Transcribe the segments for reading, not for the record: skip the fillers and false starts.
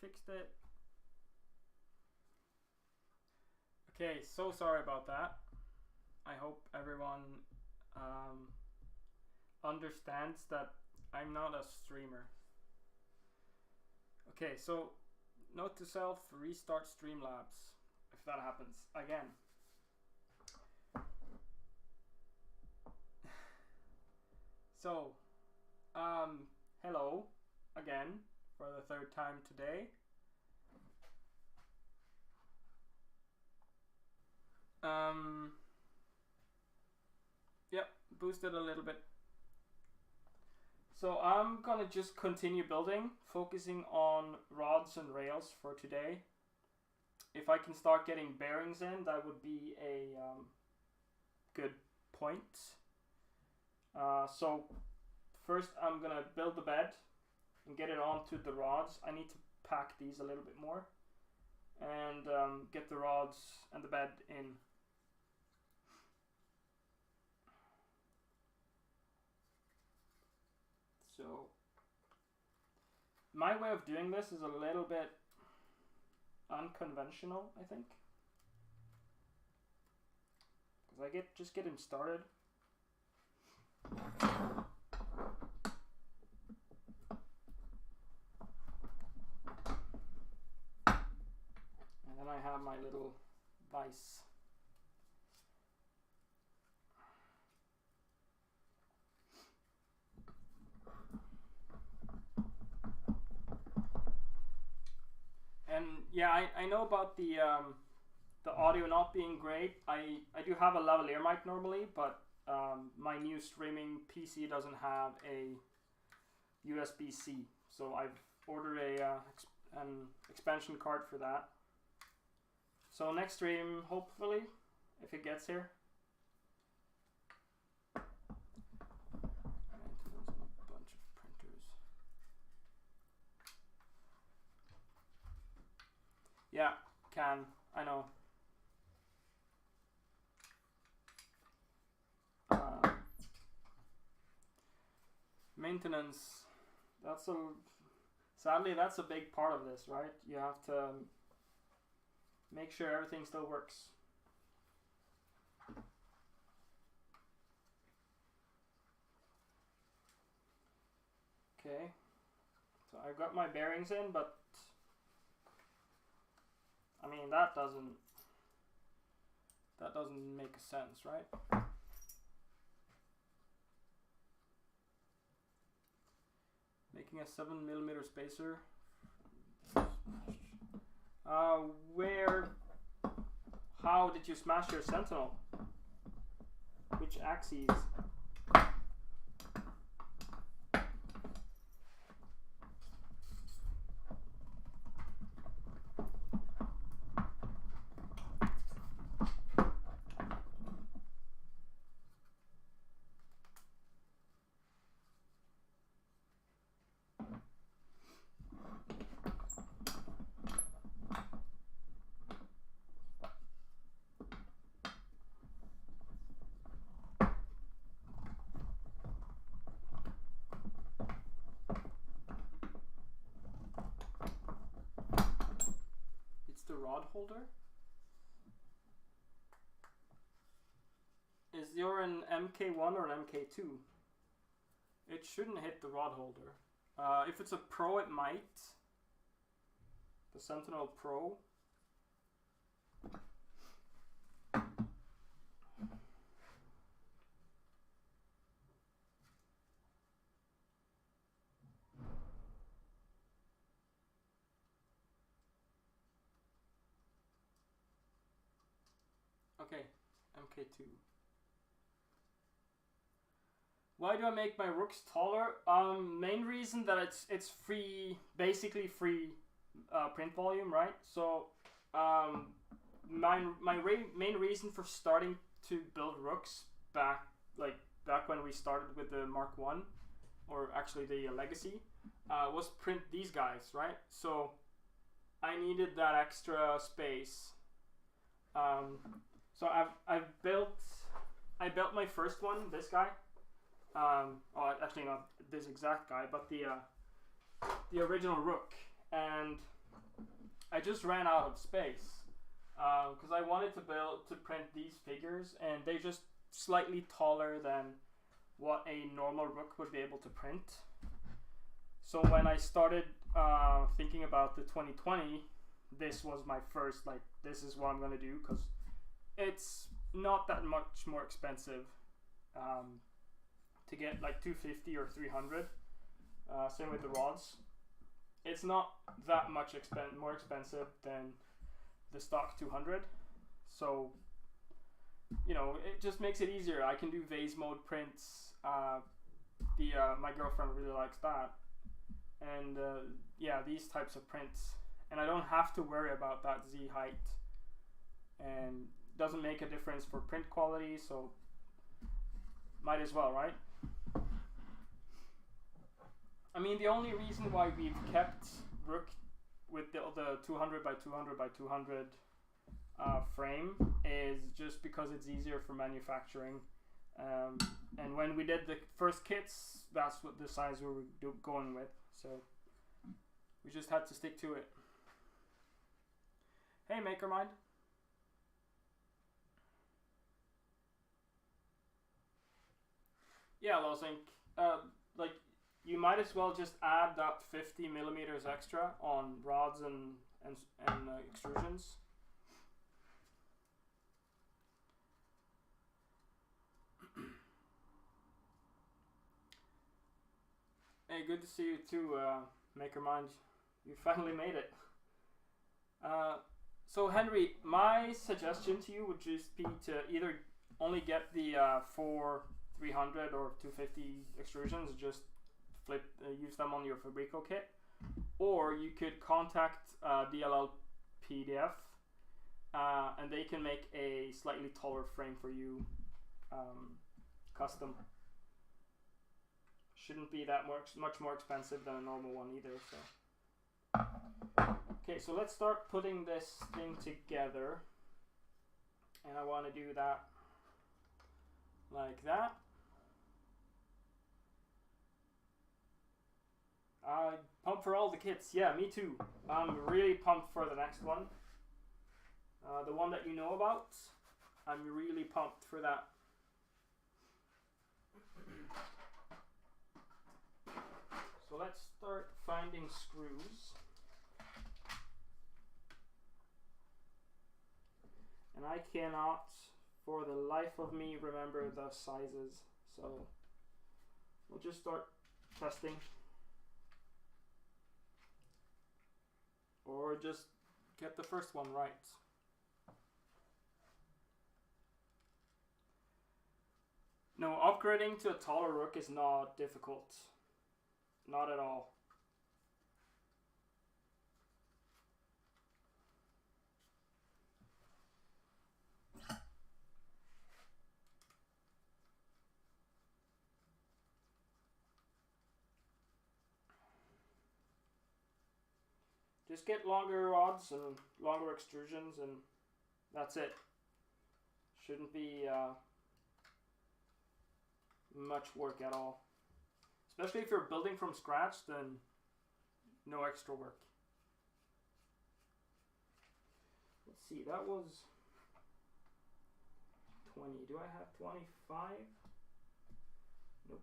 fixed it. Okay, so sorry about that. I hope everyone understands that I'm not a streamer. Okay, so note to self, restart Streamlabs if that happens again. So, hello again for the third time today. Yep, boosted a little bit. So I'm gonna just continue building, focusing on rods and rails for today. If I can start getting bearings in, that would be a good point. So first I'm gonna build the bed and get it onto the rods. I need to pack these a little bit more and get the rods and the bed in. So my way of doing this is a little bit unconventional, I think, because I just get him started. And then I have my little vise. And yeah, I know about the audio not being great. I do have a lavalier mic normally, but my new streaming PC doesn't have a USB-C, so I've ordered an expansion card for that. So next stream, hopefully, if it gets here. Maintenance on a bunch of printers. Yeah, I know. Maintenance, sadly that's a big part of this, right? You have to make sure everything still works. Okay, so I've got my bearings in, but I mean that doesn't make sense, right? Making a 7mm spacer. How did you smash your sentinel? Which axes? The rod holder? Is your an MK1 or an MK2? It shouldn't hit the rod holder. If it's a Pro, it might. The Sentinel Pro. Okay, MK2. Why do I make my rooks taller? Main reason that it's free, basically free print volume, right? So my main reason for starting to build rooks back when we started with the Mark 1, or actually the Legacy, was print these guys, right? So I needed that extra space. So I built my first one, this guy. Well, actually not this exact guy, but the original Rook, and I just ran out of space because I wanted to print these figures, and they're just slightly taller than what a normal Rook would be able to print. So when I started thinking about the 2020, this was my first, like, this is what I'm gonna do, because it's not that much more expensive to get like 250 or 300. Same with the rods. It's not that much more expensive than the stock 200. So, you know, it just makes it easier. I can do vase mode prints. My girlfriend really likes that. And yeah, these types of prints. And I don't have to worry about that Z height. And doesn't make a difference for print quality, so might as well, right? I mean, the only reason why we've kept Rook with the 200 by 200 by 200 frame is just because it's easier for manufacturing. And when we did the first kits, that's what the size we were going with. So we just had to stick to it. Hey, Makermind. Yeah, Losink. Like, you might as well just add that 50 millimeters extra on rods and extrusions. Hey, good to see you too, Makermind. You finally made it. So Henry, my suggestion to you would just be to either only get the 300 or 250 extrusions, just use them on your Fabrico kit, or you could contact DLL PDF and they can make a slightly taller frame for you, custom. Shouldn't be that much more expensive than a normal one either. So okay, so let's start putting this thing together, and I want to do that like that. Pumped for all the kits. Yeah, me too. I'm really pumped for the next one. The one that you know about. I'm really pumped for that. So let's start finding screws. And I cannot, for the life of me, remember the sizes. So we'll just start testing. Or just get the first one right. No, upgrading to a taller Rook is not difficult. Not at all. Just get longer rods and longer extrusions, and that's it. Shouldn't be much work at all. Especially if you're building from scratch, then no extra work. Let's see, that was 20. Do I have 25? Nope.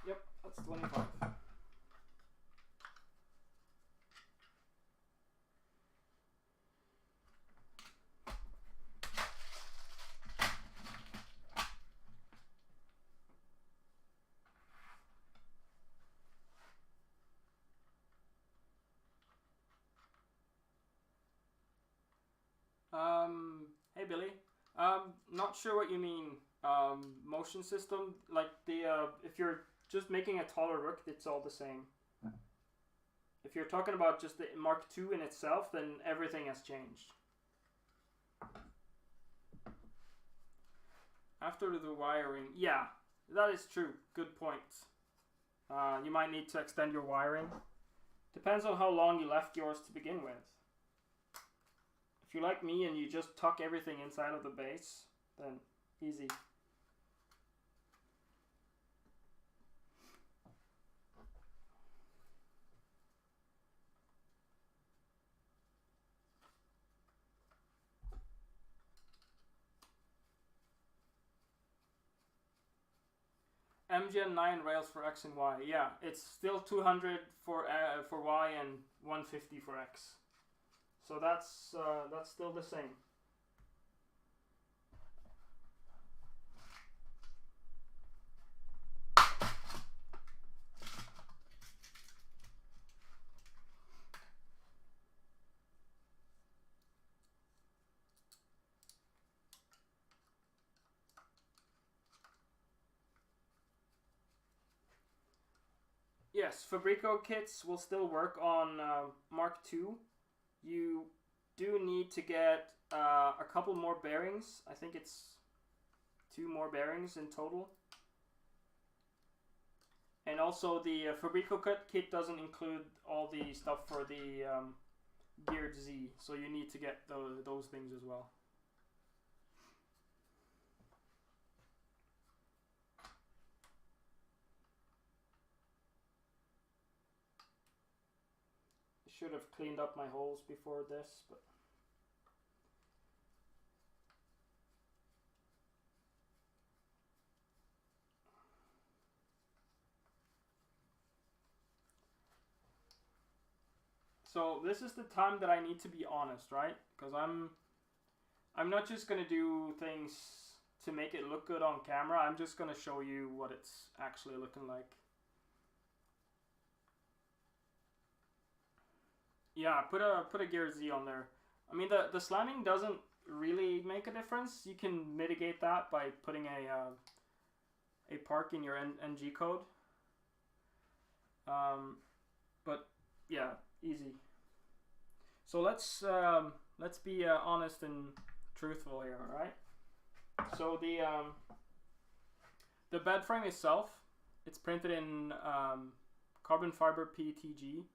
Yep, that's 25. Hey Billy. Not sure what you mean. Motion system, like the if you're just making a taller Rook, it's all the same. If you're talking about just the Mark II in itself, then everything has changed. After the wiring, yeah. That is true. Good point. You might need to extend your wiring. Depends on how long you left yours to begin with. If you're like me and you just tuck everything inside of the base, then easy. MGen 9 rails for X and Y. Yeah, it's still 200 for Y and 150 for X. So that's still the same. Yes, Fabrico kits will still work on Mark II. You do need to get a couple more bearings. I think it's 2 more bearings in total. And also the Fabrico kit doesn't include all the stuff for the geared Z, so you need to get those things as well. Should have cleaned up my holes before this, but so this is the time that I need to be honest, right? Because I'm not just gonna do things to make it look good on camera. I'm just gonna show you what it's actually looking like. Yeah, put a gear Z on there. I mean, the slamming doesn't really make a difference. You can mitigate that by putting a park in your NG code. But yeah, easy. So let's be honest and truthful here, all right? So the bed frame itself, it's printed in carbon fiber PETG.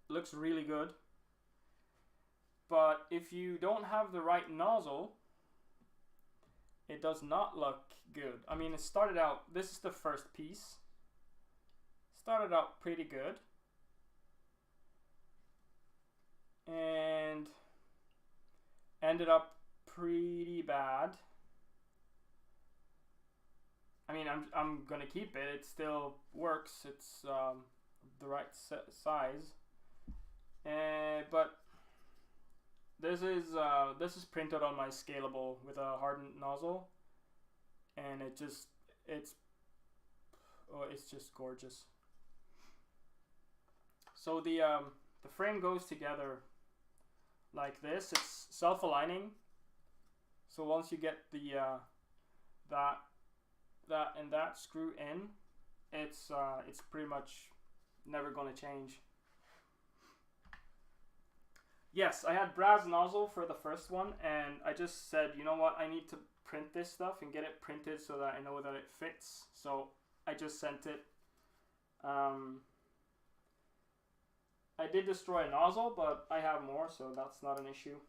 Looks really good, but if you don't have the right nozzle, it does not look good. I mean, it started out, this is the first piece, started out pretty good, and ended up pretty bad. I mean, I'm gonna keep it. It still works. It's the right size, but this is printed on my scalable with a hardened nozzle, and it's just gorgeous. So the frame goes together like this. It's self-aligning. So once you get the that screw in, it's pretty much never gonna change. Yes, I had brass nozzle for the first one, and I just said, you know what, I need to print this stuff and get it printed so that I know that it fits. So I just sent it. I did destroy a nozzle, but I have more, so that's not an issue.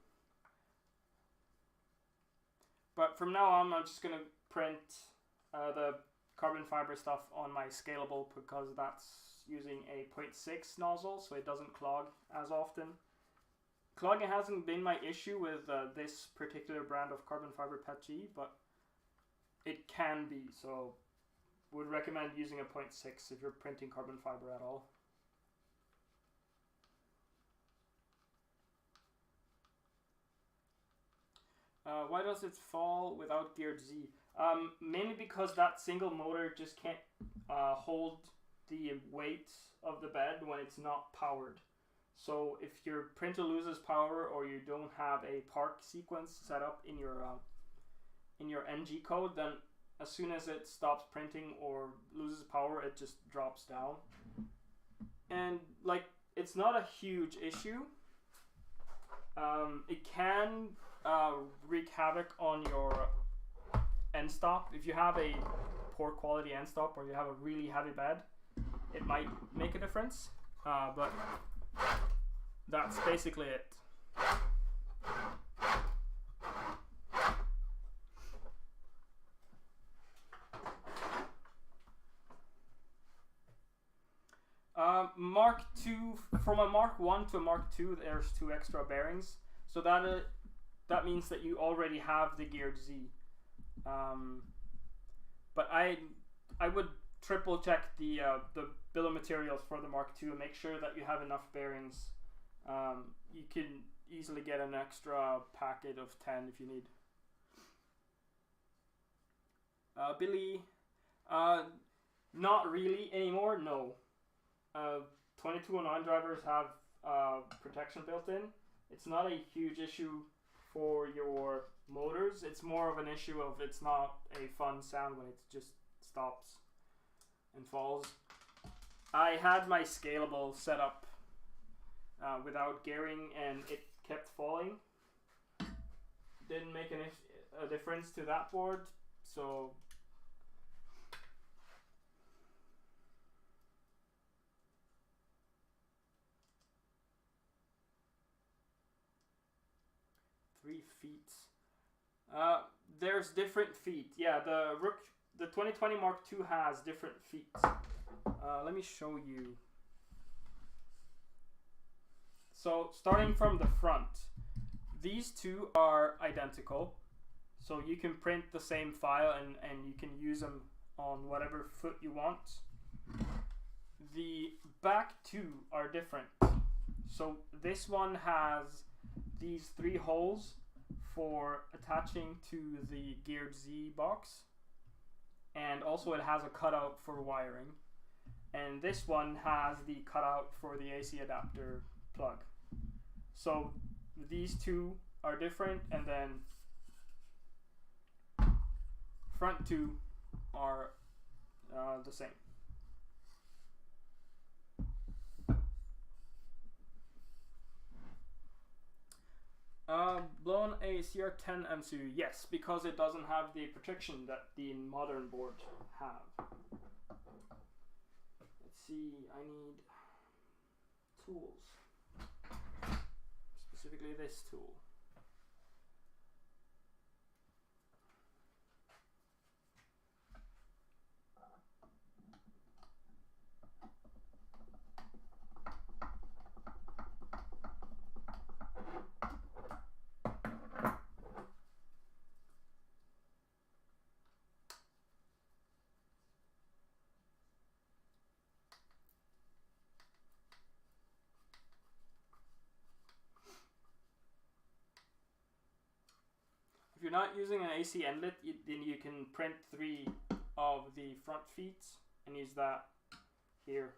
But from now on, I'm just gonna print the carbon fiber stuff on my scalable, because that's using a 0.6 nozzle, so it doesn't clog as often. Clogging hasn't been my issue with this particular brand of carbon fiber PETG, but it can be, so would recommend using a 0.6 if you're printing carbon fiber at all. Why does it fall without geared Z? Mainly because that single motor just can't hold the weight of the bed when it's not powered. So if your printer loses power, or you don't have a park sequence set up in your NG code, then as soon as it stops printing or loses power, it just drops down. And like, it's not a huge issue. It can wreak havoc on your end stop. If you have a poor quality end stop or you have a really heavy bed, it might make a difference. But that's basically it. Mark 2, from a Mark 1 to a Mark 2, there's 2 extra bearings. So that means that you already have the geared Z. But I would triple check the bill of materials for the Mark II and make sure that you have enough bearings. You can easily get an extra packet of 10 if you need. Billy, not really anymore, no. 2209 drivers have protection built in. It's not a huge issue for your motors. It's more of an issue of it's not a fun sound when it just stops and falls. I had my scalable set up without gearing and it kept falling. Didn't make a difference to that board, so feet. There's different feet. Yeah, the Rook, the 2020 Mark II has different feet. Let me show you. So starting from the front, these two are identical. So you can print the same file and you can use them on whatever foot you want. The back two are different. So this one has these 3 holes for attaching to the geared Z box, and also it has a cutout for wiring, and this one has the cutout for the AC adapter plug. So these two are different, and then front two are the same. Blown a CR10 MCU, yes, because it doesn't have the protection that the modern boards have. Let's see, I need tools, specifically this tool. If you're not using an AC inlet, then you can print 3 of the front feet and use that here.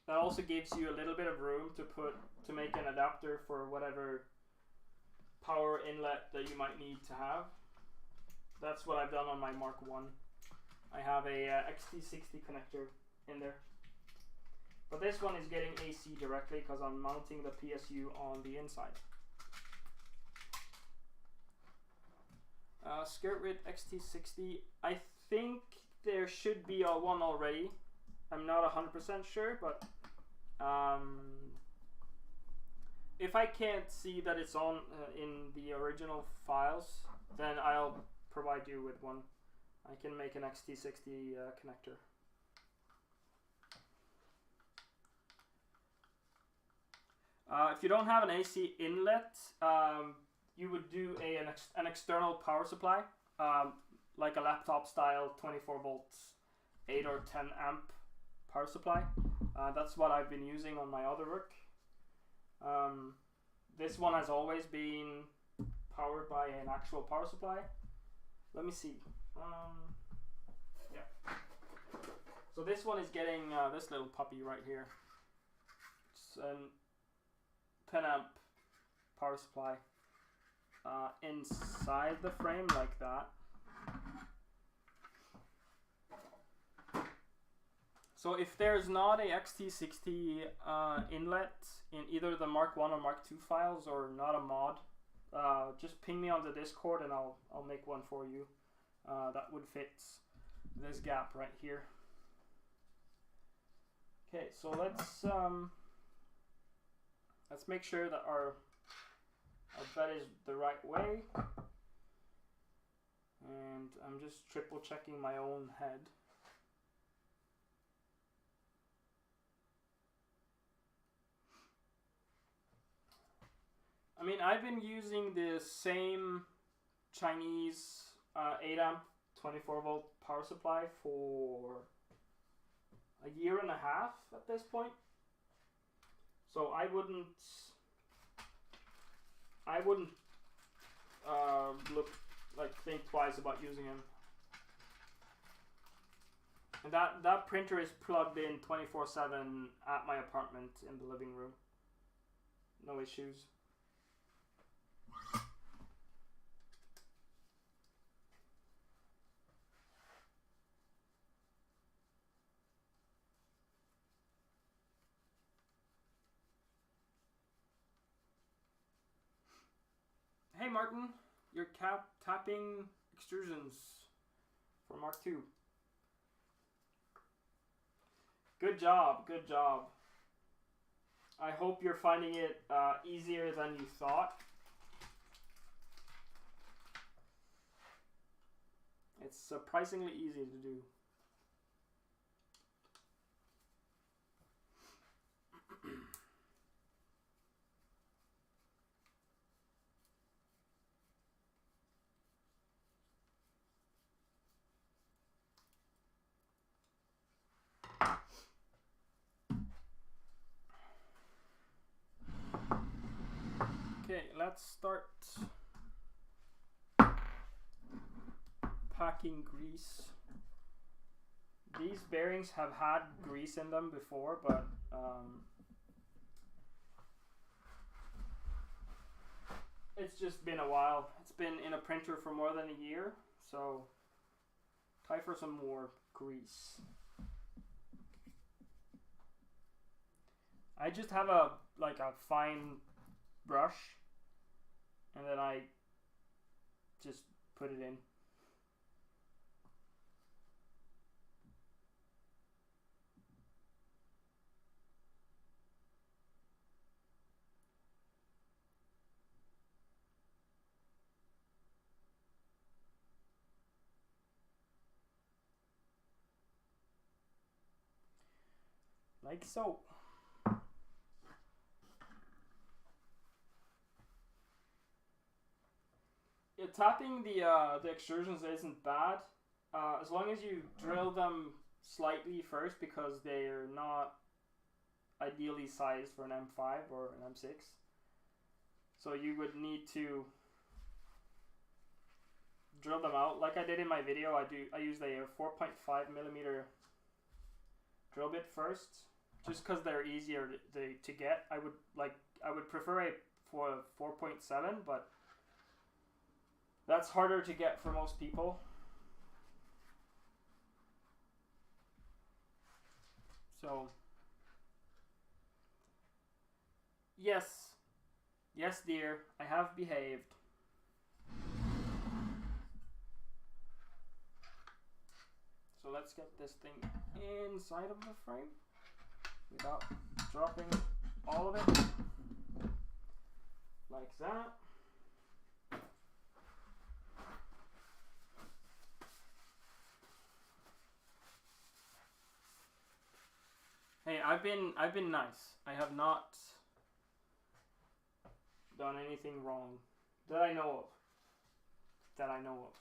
That also gives you a little bit of room to make an adapter for whatever power inlet that you might need to have. That's what I've done on my Mark 1. I have a XT60 connector in there. But this one is getting AC directly because I'm mounting the PSU on the inside. Skirtrid XT60, I think there should be one already. I'm not 100% sure, but if I can't see that it's on in the original files, then I'll provide you with one. I can make an XT60 connector. If you don't have an AC inlet, you would do an external power supply, like a laptop style 24 volts, 8 or 10 amp power supply. That's what I've been using on my other Rook. This one has always been powered by an actual power supply. Let me see. Yeah. So this one is getting this little puppy right here. It's an 10 amp power supply inside the frame like that. So if there's not a XT60 inlet in either the Mark 1 or Mark 2 files, or not a mod just ping me on the Discord and I'll make one for you. That would fit this gap right here. Okay, so let's make sure that our bed is the right way. And I'm just triple checking my own head. I mean, I've been using the same Chinese 8 amp 24 volt power supply for a year and a half at this point. So I wouldn't think twice about using him. And that printer is plugged in 24/7 at my apartment in the living room. No issues. Hey Martin, you're tapping extrusions for Mark II. Good job, good job. I hope you're finding it easier than you thought. It's surprisingly easy to do. Okay, let's start packing grease. These bearings have had grease in them before, but it's just been a while. It's been in a printer for more than a year, so time for some more grease. I just have a fine brush, and then I just put it in. Like so. Yeah, tapping the extrusions isn't bad, as long as you drill them slightly first, because they're not ideally sized for an M5 or an M6. So you would need to drill them out like I did in my video. I used a 4.5 millimeter drill bit first, just because they're easier to get. I would prefer a 4.7, but that's harder to get for most people. So, yes, dear, I have behaved. So let's get this thing inside of the frame without dropping all of it, like that. Hey, I've been nice. I have not done anything wrong that I know of.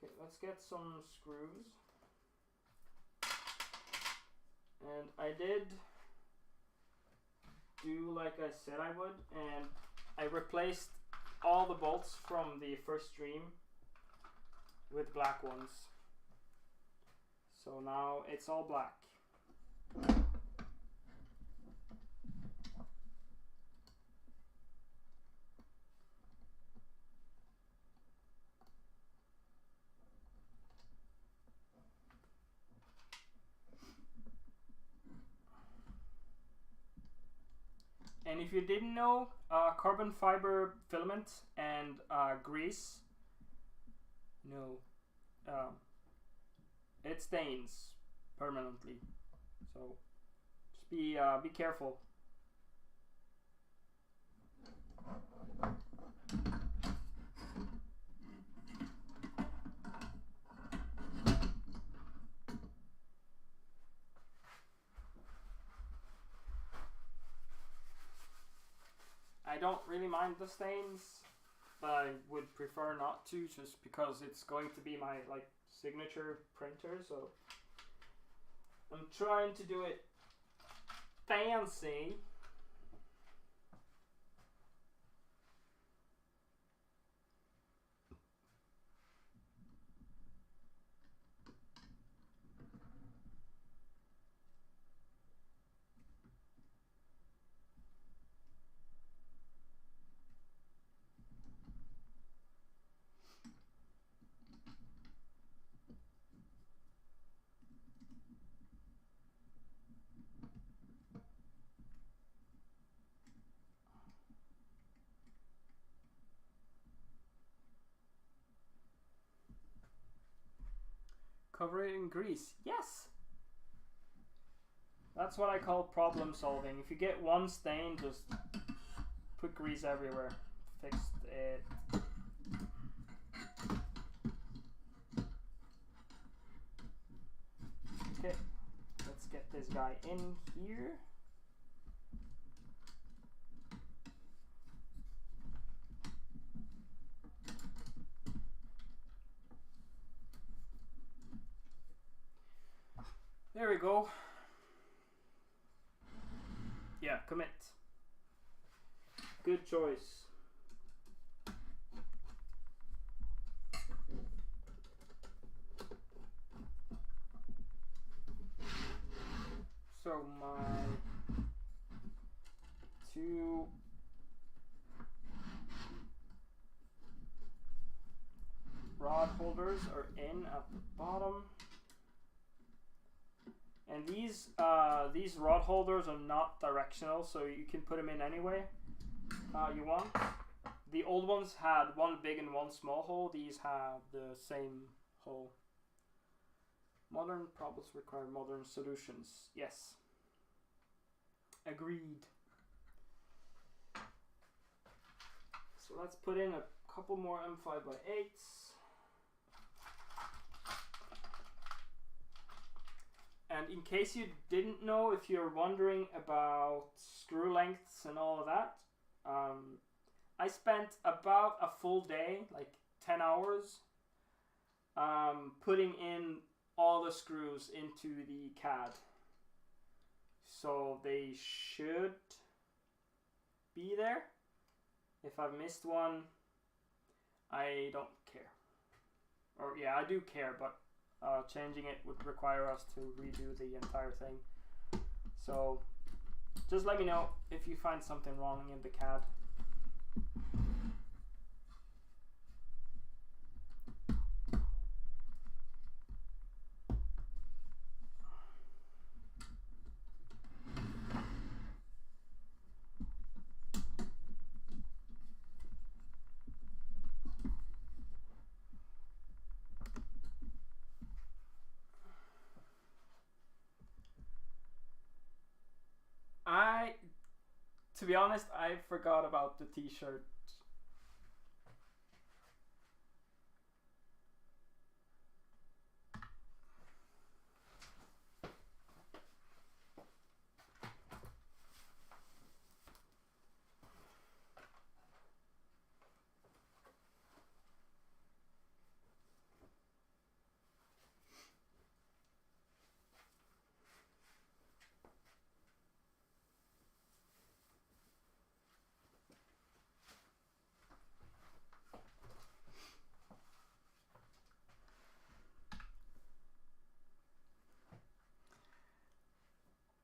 Okay, let's get some screws. And I did do like I said I would, and I replaced all the bolts from the first stream with black ones. So now it's all black. if you didn't know, carbon fiber filament and grease, it stains permanently. So just be careful. I don't really mind the stains, but I would prefer not to, just because it's going to be my like signature printer. So I'm trying to do it fancy. Cover it in grease. Yes! That's what I call problem solving. If you get one stain, just put grease everywhere. Fixed it. Okay, let's get this guy in here. There we go. Yeah, commit. Good choice. So my two rod holders are in at the bottom. And these rod holders are not directional, so you can put them in anyway you want. The old ones had one big and one small hole. These have the same hole. Modern problems require modern solutions. Yes. Agreed. So let's put in a couple more M5x8s. And in case you didn't know, if you're wondering about screw lengths and all of that, I spent about a full day, like 10 hours, putting in all the screws into the CAD. So they should be there. If I've missed one, I don't care. Or yeah, I do care, but changing it would require us to redo the entire thing. So just let me know if you find something wrong in the CAD. To be honest, I forgot about the t-shirt.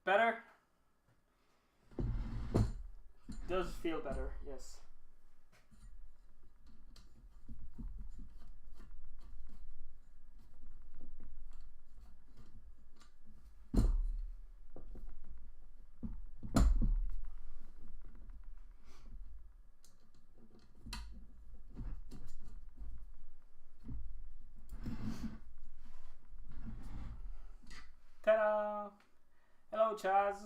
Better? Does feel better, yes. Chaz.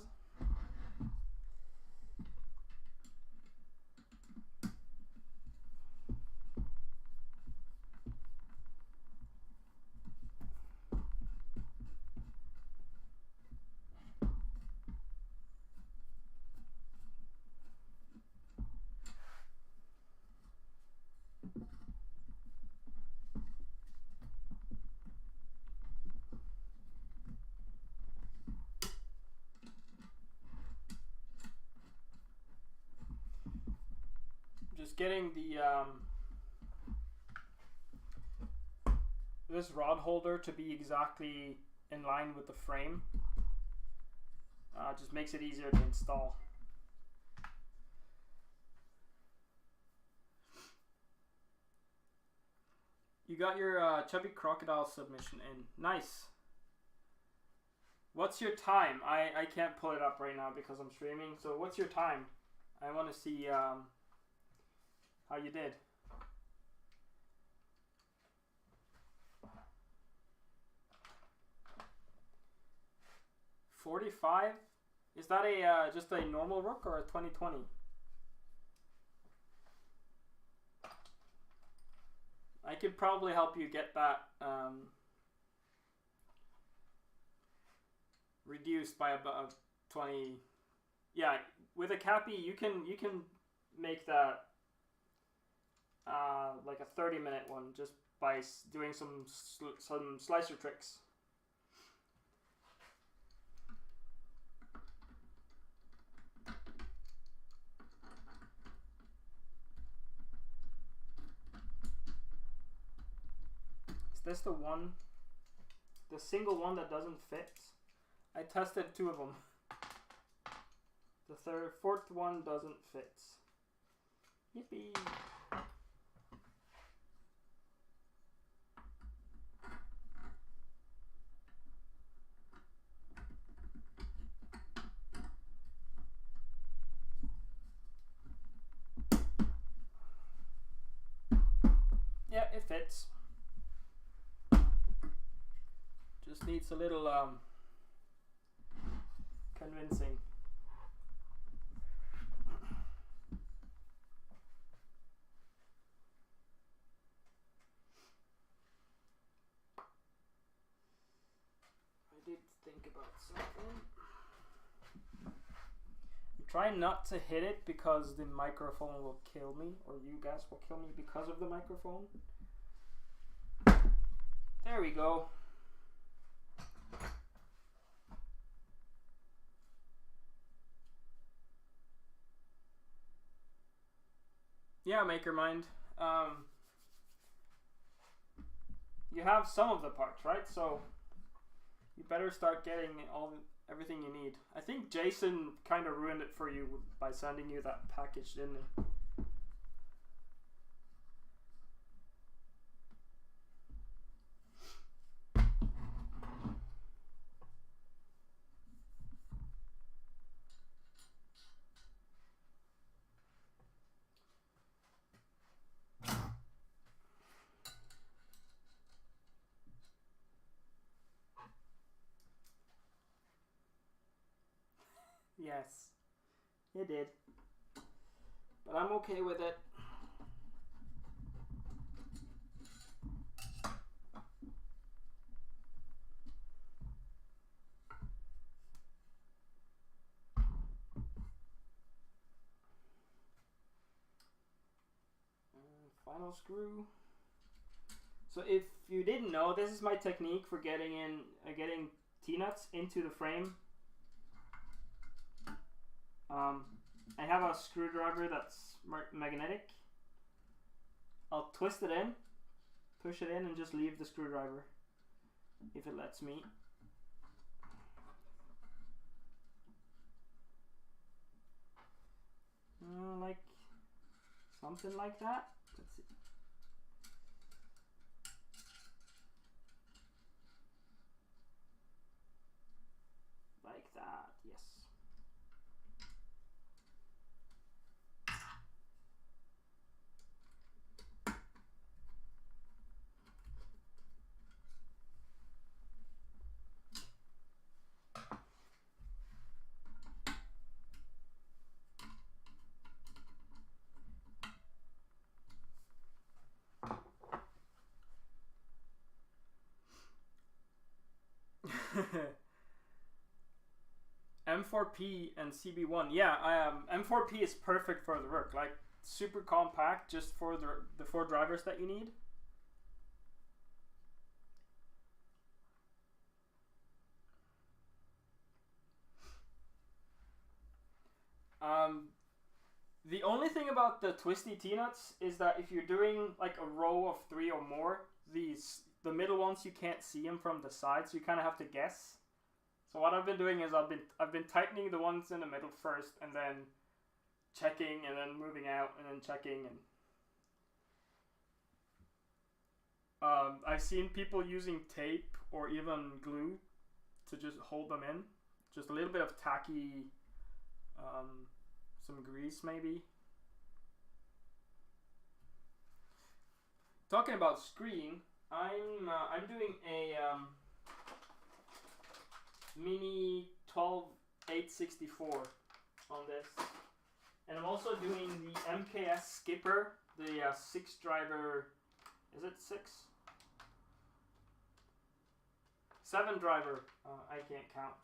Just getting the this rod holder to be exactly in line with the frame. Just makes it easier to install. You got your Chubby Crocodile submission in. Nice. What's your time? I can't pull it up right now because I'm streaming. So what's your time? I want to see how you did. 45? Is that a just a normal Rook or a 2020? I could probably help you get that reduced by about 20. Yeah, with a Cappy you can make that like a 30-minute one just by doing some slicer tricks. Is this the one, the single one that doesn't fit? I tested 2 of them. The fourth one doesn't fit. Yippee! Yeah, it fits. Just needs a little convincing. I did think about something. I'm trying not to hit it because the microphone will kill me, or you guys will kill me because of the microphone. There we go. Yeah, MakerMind. You have some of the parts, right? So you better start getting everything you need. I think Jason kind of ruined it for you by sending you that package, didn't he? Yes, it did. But I'm okay with it. Final screw. So if you didn't know, this is my technique for getting T-nuts into the frame. I have a screwdriver that's magnetic. I'll twist it in, push it in, and just leave the screwdriver if it lets me. Like something like that. Let's see. Like that, yes. M4P and CB1. Yeah, M4P is perfect for the Rook. Like super compact, just for the 4 drivers that you need. The only thing about the twisty T-nuts is that if you're doing like a row of 3 or more, the middle ones you can't see them from the side, so you kind of have to guess. So what I've been doing is I've been tightening the ones in the middle first, and then checking, and then moving out, and then checking, and I've seen people using tape or even glue to just hold them in. Just a little bit of tacky, some grease maybe. Talking about screen, I'm doing a mini 12864 on this, and I'm also doing the MKS skipper, the 6 driver. Is it 6? 7 driver. I can't count.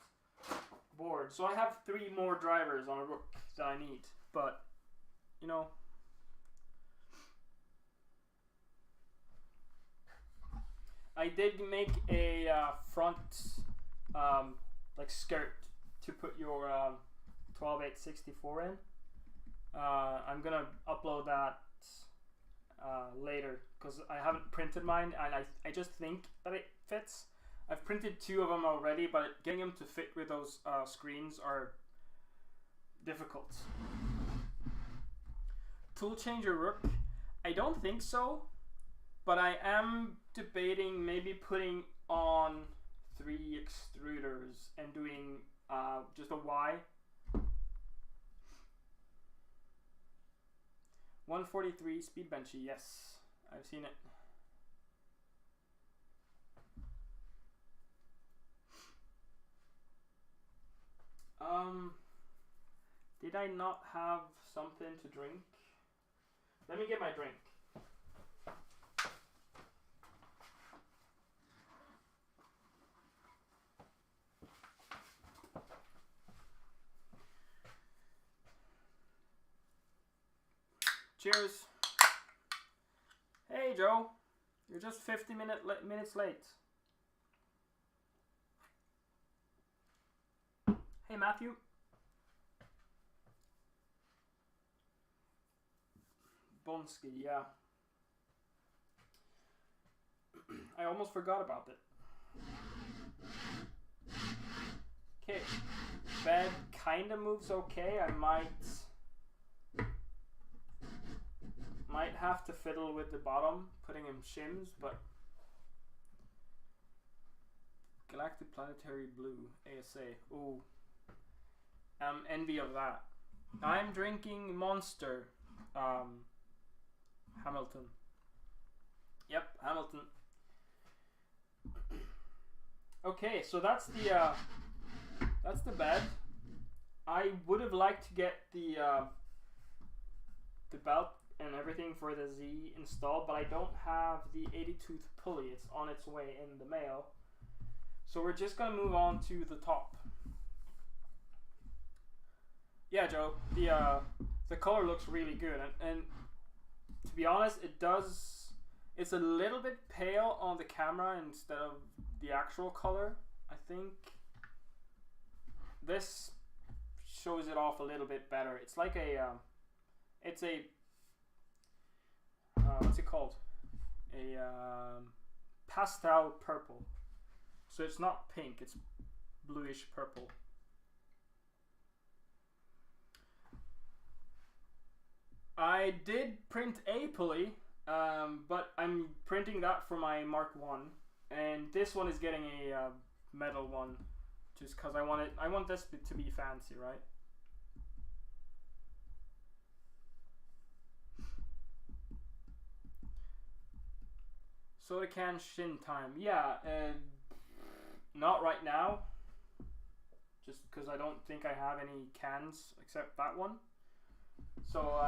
Board. So I have 3 more drivers on a Rook that I need, but you know, I did make a front like skirt to put your 12864 in. I'm gonna upload that later because I haven't printed mine, and I just think that it fits. I've printed 2 of them already, but getting them to fit with those screens are difficult. Tool changer Rook? I don't think so, but I am debating maybe putting on 3 extruders and doing just a Y. 143 speed benchy, yes, I've seen it. Did I not have something to drink? Let me get my drink. Cheers. Hey Joe, you're just 50 minutes late. Hey Matthew. Bonsky, yeah. I almost forgot about it. Okay, bed kinda moves okay. I might have to fiddle with the bottom, putting in shims, but Galactic Planetary Blue, ASA. Ooh. I'm envy of that. I'm drinking Monster. Hamilton. Yep, Hamilton. Okay, so that's the bed. I would have liked to get the belt and everything for the Z installed, but I don't have the 80-tooth pulley. It's on its way in the mail. So we're just gonna move on to the top. Yeah, Joe, the color looks really good, and to be honest, it's a little bit pale on the camera instead of the actual color. I think this shows it off a little bit better. It's like it's a what's it called? A pastel purple. So it's not pink, it's bluish purple. I did print a pulley, but I'm printing that for my Mark 1, and this one is getting a metal one, just because I want this to be fancy, right? Soda can shin time, yeah, not right now, just because I don't think I have any cans except that one. So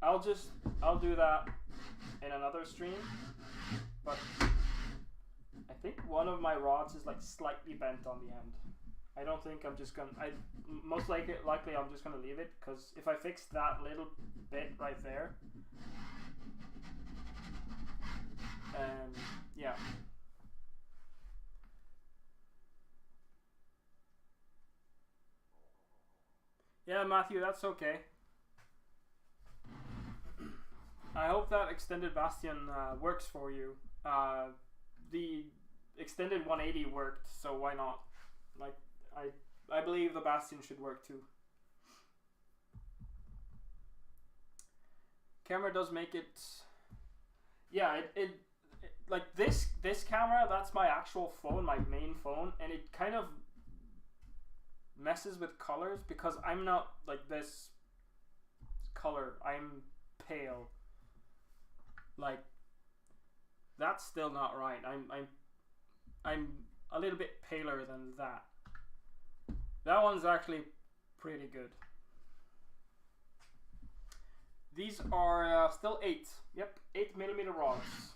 I'll do that in another stream, but I think one of my rods is like slightly bent on the end. I don't think I'm just gonna. Most likely I'm just gonna leave it, because if I fix that little bit right there, yeah. Yeah, Matthew, that's okay. I hope that extended Bastion works for you. The extended 180 worked, so why not? Like, I believe the Bastion should work too. Camera does make it. Yeah, it like this camera. That's my actual phone, my main phone, and it kind of messes with colors because I'm not like this color. I'm pale. Like, that's still not right. I'm a little bit paler than that. That one's actually pretty good. These are still 8. Yep, 8mm rods.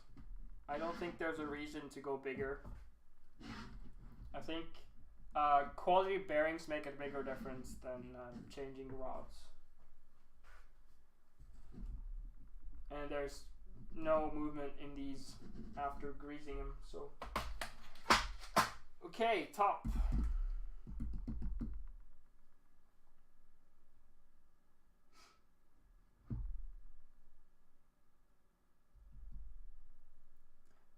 I don't think there's a reason to go bigger. I think quality bearings make a bigger difference than changing rods. And there's no movement in these after greasing them, so. Okay, top.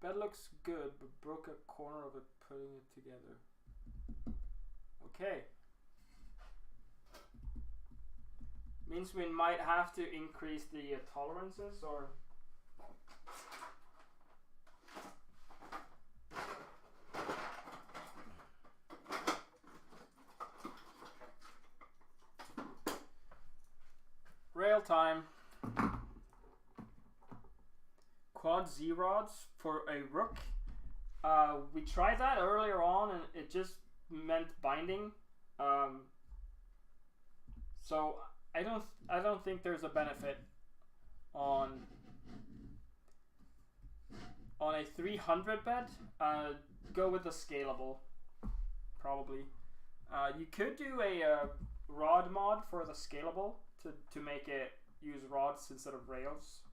Bed looks good, but broke a corner of it putting it together. Okay. Means we might have to increase the tolerances, or rail time. Quad Z rods for a Rook. We tried that earlier on, and it just meant binding. So I don't think there's a benefit on a 300 bed. Go with the scalable, probably. You could do a rod mod for the scalable to make it use rods instead of rails.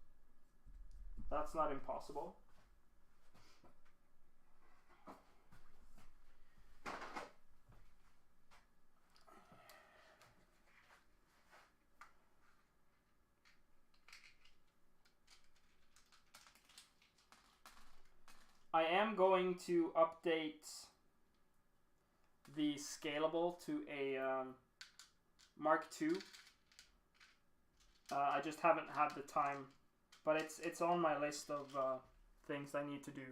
That's not impossible. I am going to update the scalable to a Mark II. I just haven't had the time, but it's on my list of things I need to do.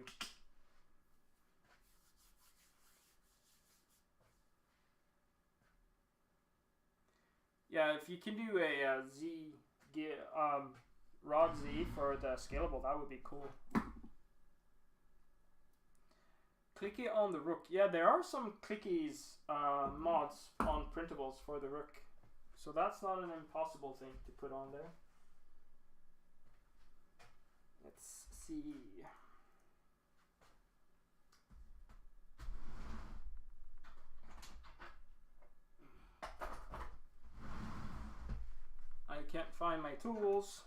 Yeah, if you can do a Rod Z for the scalable, that would be cool. Clicky on the Rook. Yeah, there are some clickies mods on printables for the Rook, so that's not an impossible thing to put on there. Let's see. I can't find my tools.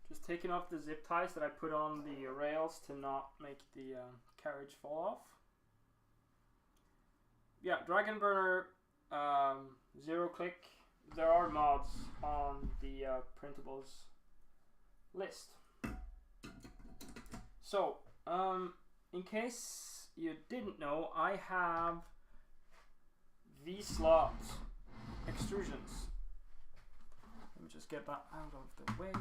Just taking off the zip ties that I put on the rails to not make the carriage fall off. Yeah, Dragon Burner, zero click. There are mods on the printables list. So, in case you didn't know, I have V-slot extrusions. Let me just get that out of the way.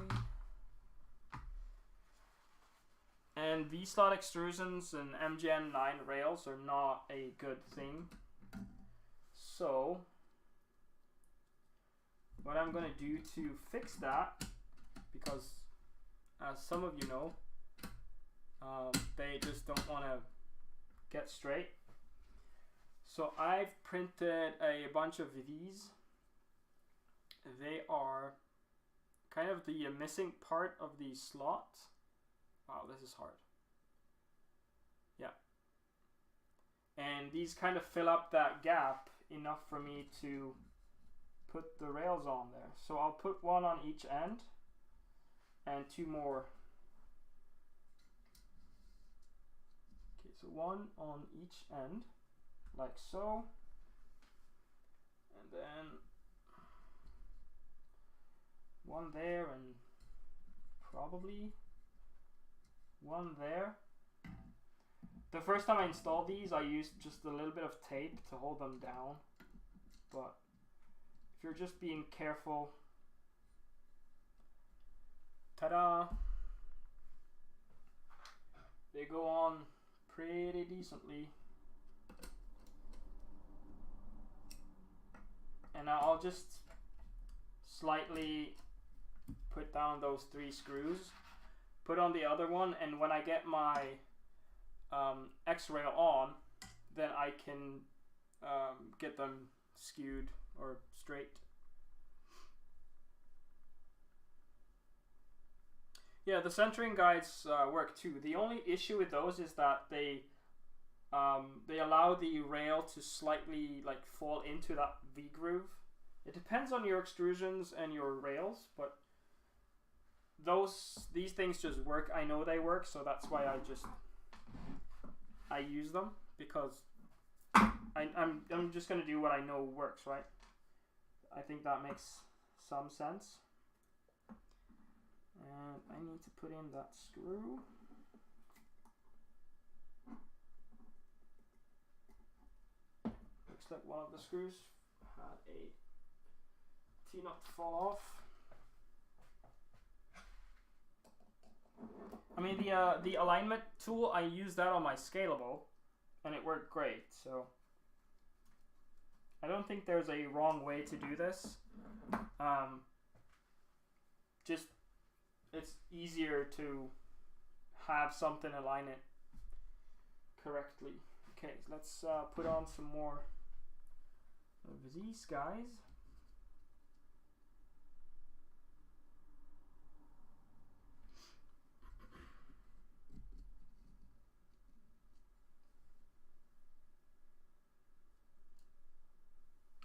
And V-slot extrusions and MGN 9 rails are not a good thing. So, what I'm going to do to fix that, because as some of you know, they just don't want to get straight. So I've printed a bunch of these, they are kind of the missing part of the slot. Wow, this is hard. Yeah. And these kind of fill up that gap enough for me to put the rails on there. So I'll put one on each end and two more. Okay, so one on each end, like so. And then one there and probably one there. The first time I installed these, I used just a little bit of tape to hold them down. But if you're just being careful, ta-da! They go on pretty decently. And now I'll just slightly put down those 3 screws, put on the other one, and when I get my X-rail on, then I can get them skewed or straight. Yeah, the centering guides work too. The only issue with those is that they allow the rail to slightly like fall into that V groove. It depends on your extrusions and your rails, but these things just work. I know they work, so that's why I use them, because I'm just gonna do what I know works, right? I think that makes some sense. And I need to put in that screw. Looks like one of the screws had a T-nut fall off. I mean, the alignment tool, I used that on my scalable, and it worked great. So I don't think there's a wrong way to do this. Just it's easier to have something align it correctly. Okay, so let's put on some more of these guys.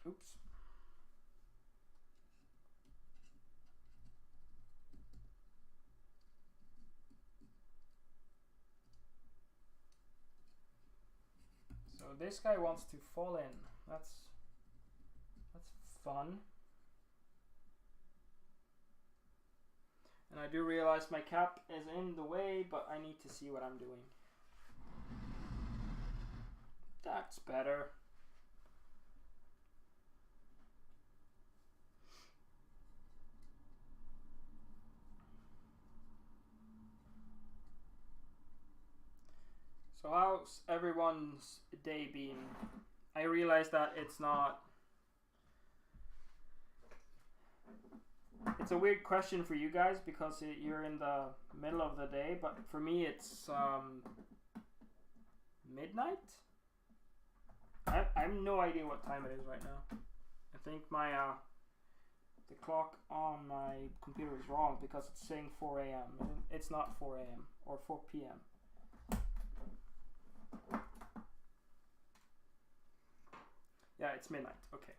Oops. So this guy wants to fall in. That's fun. And I do realize my cap is in the way, but I need to see what I'm doing. That's better. So how's everyone's day been? I realize that it's a weird question for you guys because you're in the middle of the day, but for me it's midnight? I have no idea what time it is right now. I think my the clock on my computer is wrong because it's saying 4 a.m. It's not 4 a.m. or 4 p.m. Yeah, it's midnight. Okay.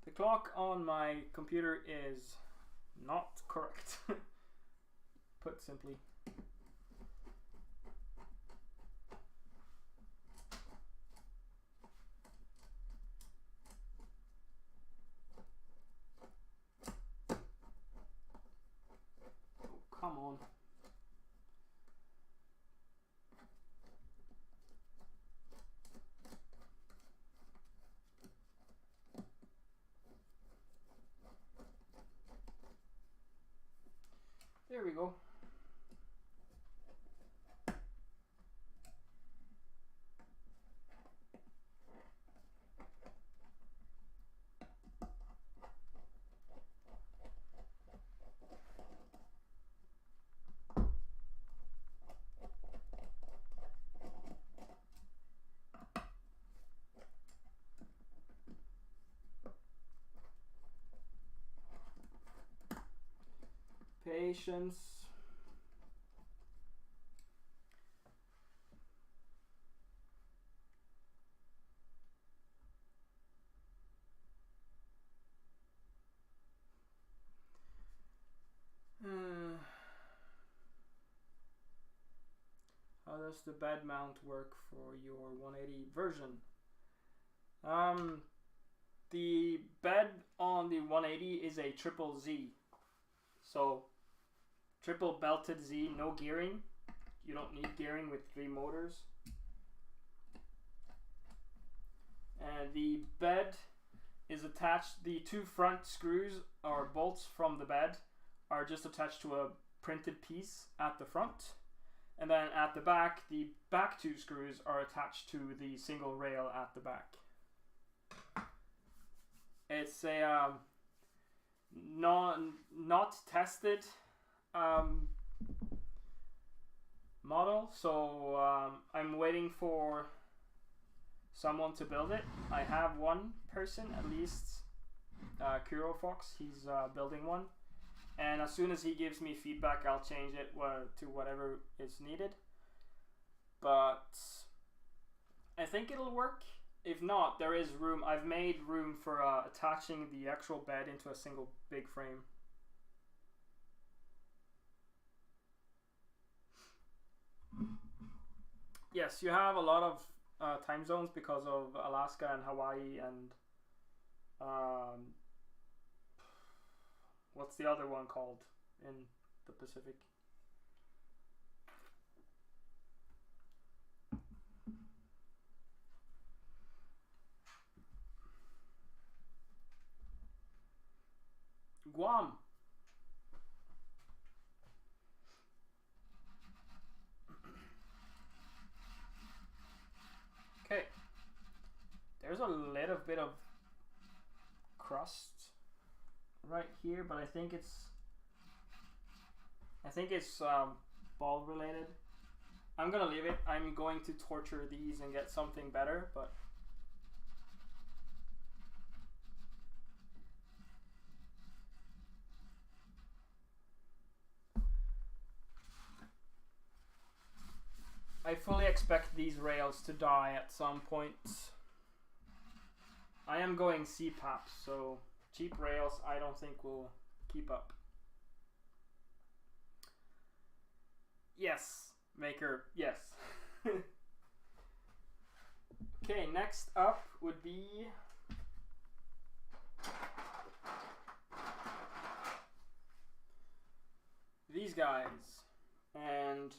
The clock on my computer is not correct. Put simply. Come on. There we go. patience. How does the bed mount work for your 180 version? The bed on the 180 is a triple Z. So triple belted Z, no gearing. You don't need gearing with 3 motors. And the bed is attached, the 2 front screws or bolts from the bed are just attached to a printed piece at the front. And then at the back, the back 2 screws are attached to the single rail at the back. It's a not tested model, so I'm waiting for someone to build it. I have one person at least, Kuro Fox, he's building one. And as soon as he gives me feedback, I'll change it to whatever is needed. But I think it'll work. If not, there is room. I've made room for attaching the actual bed into a single big frame. Yes, you have a lot of time zones because of Alaska and Hawaii and what's the other one called in the Pacific? Guam. Okay. There's a little bit of crust right here, but I think it's ball related. I'm gonna leave it. I'm going to torture these and get something better, but I fully expect these rails to die at some point. I am going CPAP, so cheap rails I don't think will keep up. Yes, maker, yes. Okay, next up would be these guys. And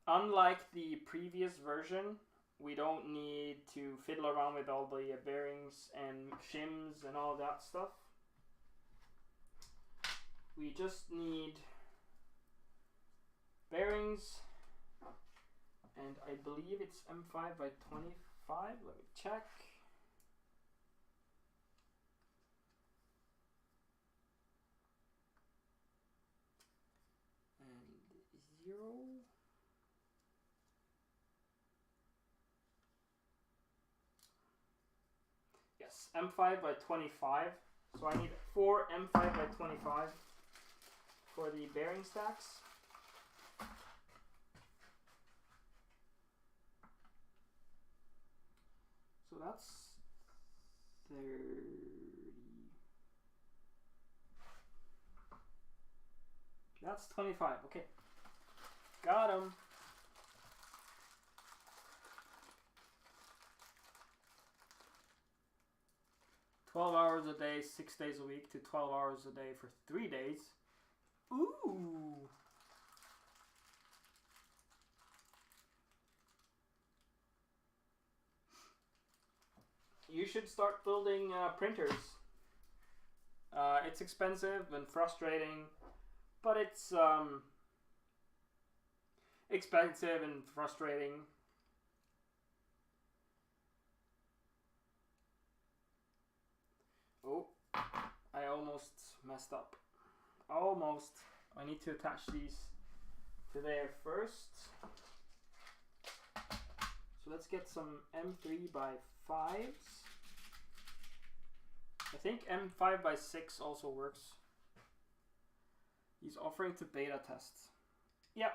unlike the previous version, we don't need to fiddle around with all the bearings and shims and all that stuff. We just need bearings, and I believe it's M5 by 25. Let me check. And 0. Yes, M5 by 25. So I need 4 M5 by 25 for the bearing stacks. So that's 30. That's 25. Okay. Got him. $12 a day, 6 days a week to 12 hours a day for 3 days. Ooh. You should start building printers. It's expensive and frustrating, but it's expensive and frustrating. Oh, I almost messed up. Almost. I need to attach these to there first. So let's get some M3 by 5s. I think M5 by 6 also works. He's offering to beta test. Yeah.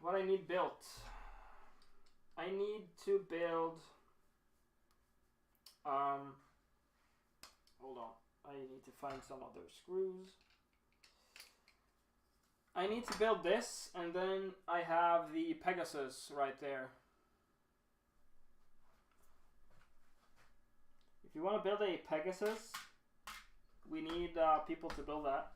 What I need built. I need to build. Hold on. I need to find some other screws. I need to build this, and then I have the Pegasus right there. If you want to build a Pegasus, we need people to build that.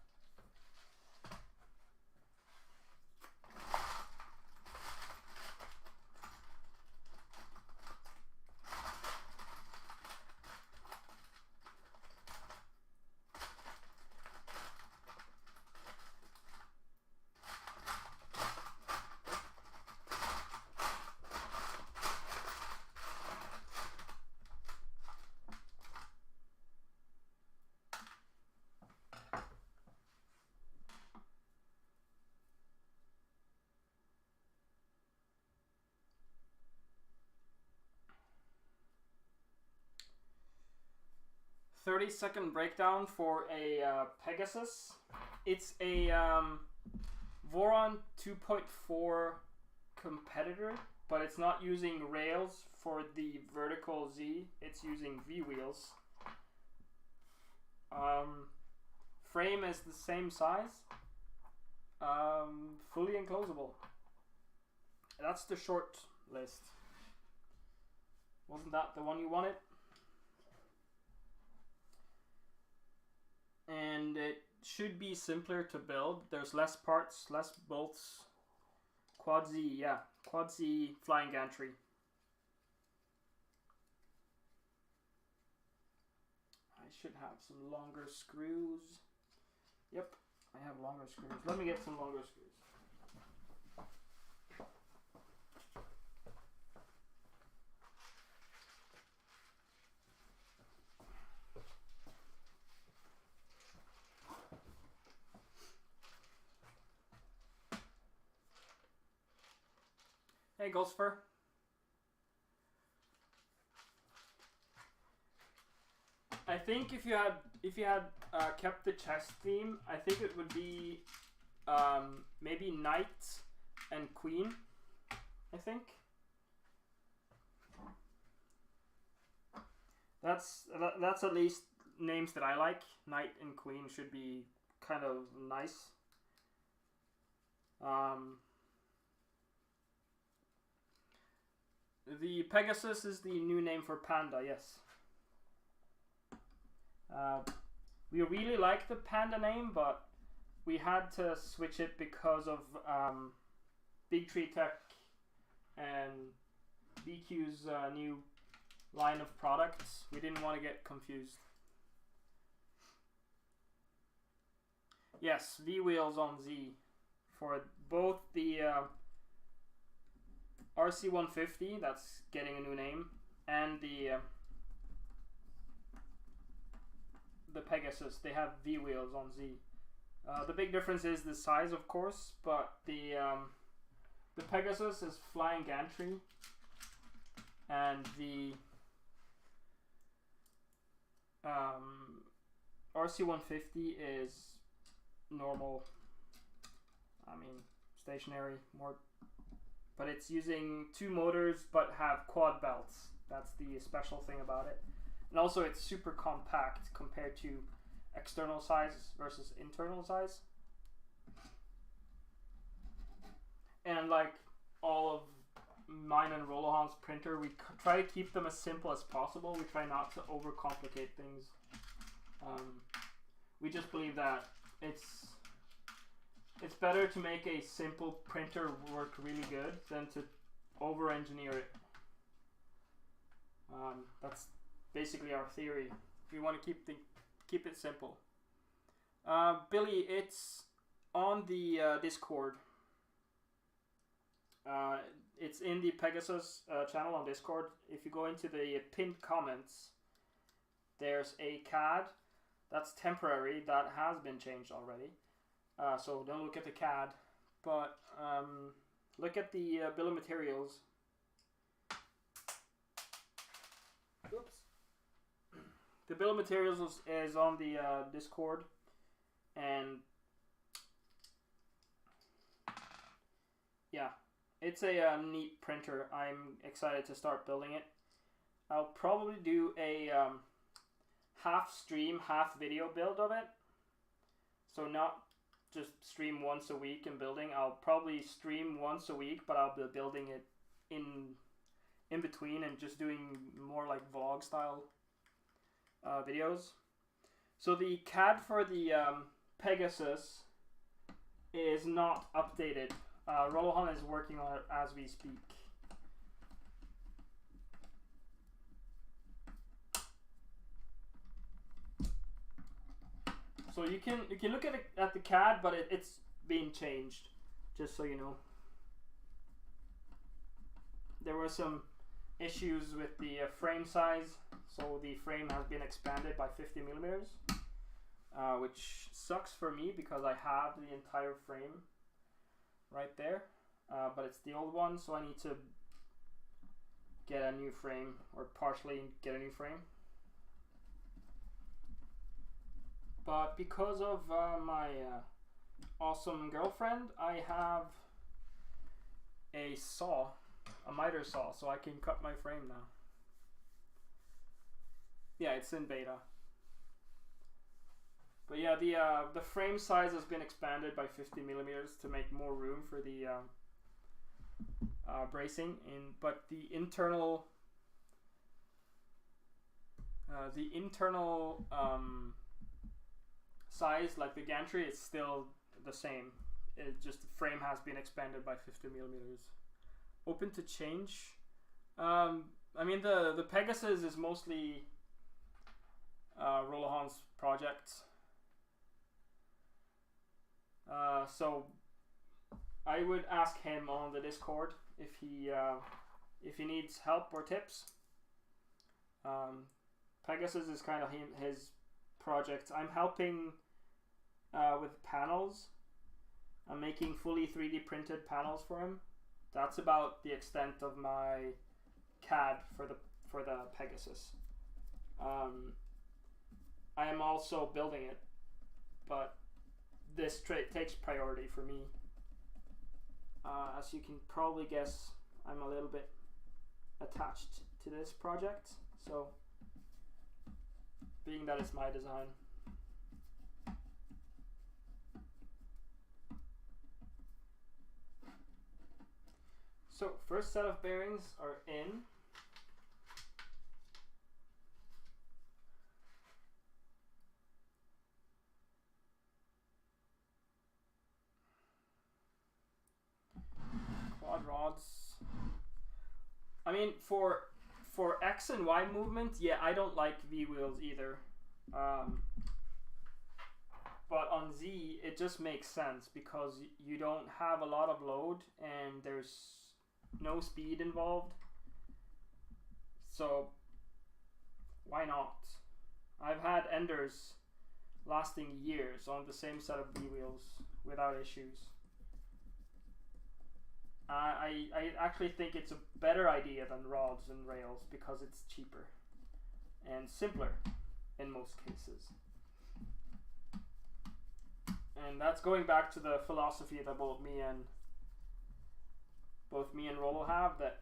"30-second breakdown for a Pegasus." It's a Voron 2.4 competitor, but it's not using rails for the vertical Z. It's using V wheels. Frame is the same size. Fully enclosable. That's the short list. Wasn't that the one you wanted? And it should be simpler to build. There's less parts, less bolts. Quad Z, yeah. Quad Z flying gantry. I should have some longer screws. Yep, I have longer screws. Let me get some longer screws. Hey, Ghostfur. I think if you had kept the chest theme, I think it would be maybe Knight and Queen. I think that's at least names that I like. Knight and Queen should be kind of nice. The Pegasus is the new name for Panda, yes. We really like the Panda name, but we had to switch it because of Big Tree Tech and BQ's new line of products. We didn't want to get confused. Yes, V wheels on Z for both the RC150, that's getting a new name, and the Pegasus. They have V wheels on Z. The big difference is the size, of course, but the Pegasus is flying gantry, and the RC150 is normal. I mean, stationary, more, but it's using 2 motors but have quad belts. That's the special thing about it. And also it's super compact compared to external size versus internal size. And like all of mine and Rolohan's printer, we try to keep them as simple as possible. We try not to overcomplicate things. We just believe that it's better to make a simple printer work really good than to over-engineer it. That's basically our theory. We want to keep it simple. Billy, it's on the Discord. It's in the Pegasus channel on Discord. If you go into the pinned comments, there's a CAD that's temporary that has been changed already. So don't look at the CAD, but look at the bill of materials. Oops. the bill of materials is on the Discord, and yeah, it's a neat printer. I'm excited to start building it. I'll probably do a half stream, half video build of it. So not just stream once a week and building. I'll probably stream once a week, but I'll be building it in between and just doing more like vlog style videos. So the CAD for the Pegasus is not updated. Rolohan is working on it as we speak. So you can look at the CAD, but it's being changed, just so you know. There were some issues with the frame size, so the frame has been expanded by 50 millimeters, which sucks for me because I have the entire frame right there, but it's the old one, so I need to get a new frame, or partially get a new frame. But because of my awesome girlfriend, I have a saw, a miter saw, so I can cut my frame now. Yeah, it's in beta. But yeah, the frame size has been expanded by 50 millimeters to make more room for the bracing. But the internal size, like the gantry, is still the same. It just, the frame has been expanded by 50 millimeters. Open to change. I mean, the Pegasus is mostly Rolohan's project. So I would ask him on the Discord if he needs help or tips. Pegasus is kind of his project. I'm helping with panels. I'm making fully 3D printed panels for him. That's about the extent of my CAD for the Pegasus. I am also building it, but this takes priority for me. As you can probably guess, I'm a little bit attached to this project, so being that it's my design. So first set of bearings are in. Quad rods. I mean, for X and Y movement, yeah, I don't like V wheels either. But on Z, it just makes sense because you don't have a lot of load and there's no speed involved. So why not? I've had Enders lasting years on the same set of V wheels without issues. I actually think it's a better idea than rods and rails because it's cheaper and simpler in most cases. And that's going back to the philosophy that both me and Rolo have, that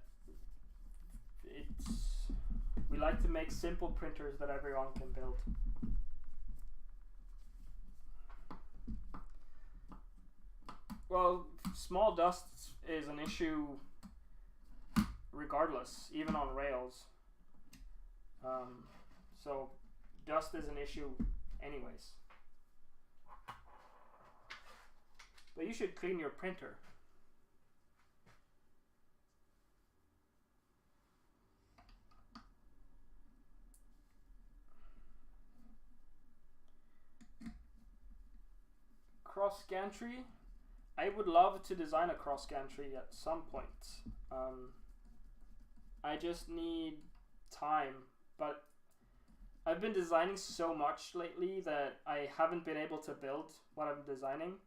we like to make simple printers that everyone can build. Well, small dust is an issue regardless, even on rails. So dust is an issue anyways. But you should clean your printer. Cross gantry. I would love to design a cross gantry at some point. I just need time, but I've been designing so much lately that I haven't been able to build what I'm designing.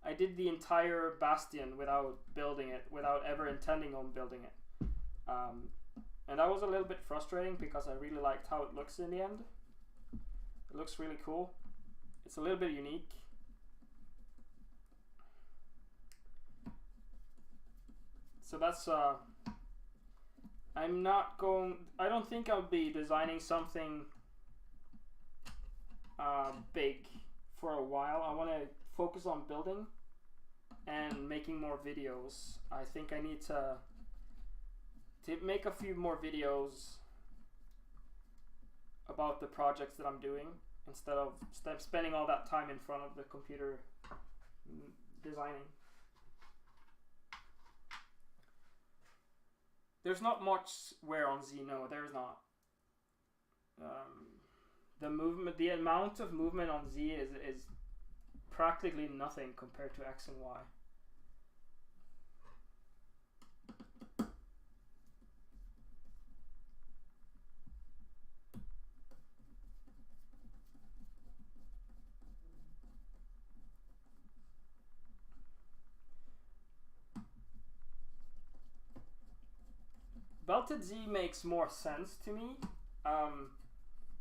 I did the entire Bastion without building it, without ever intending on building it. And that was a little bit frustrating because I really liked how it looks in the end. It looks really cool. It's a little bit unique. So that's I don't think I'll be designing something big for a while. I want to focus on building and making more videos. I think I need to make a few more videos about the projects that I'm doing instead of spending all that time in front of the computer designing. There's not much wear on Z, no, there's not. The amount of movement on Z is practically nothing compared to X and Y. Belted Z makes more sense to me,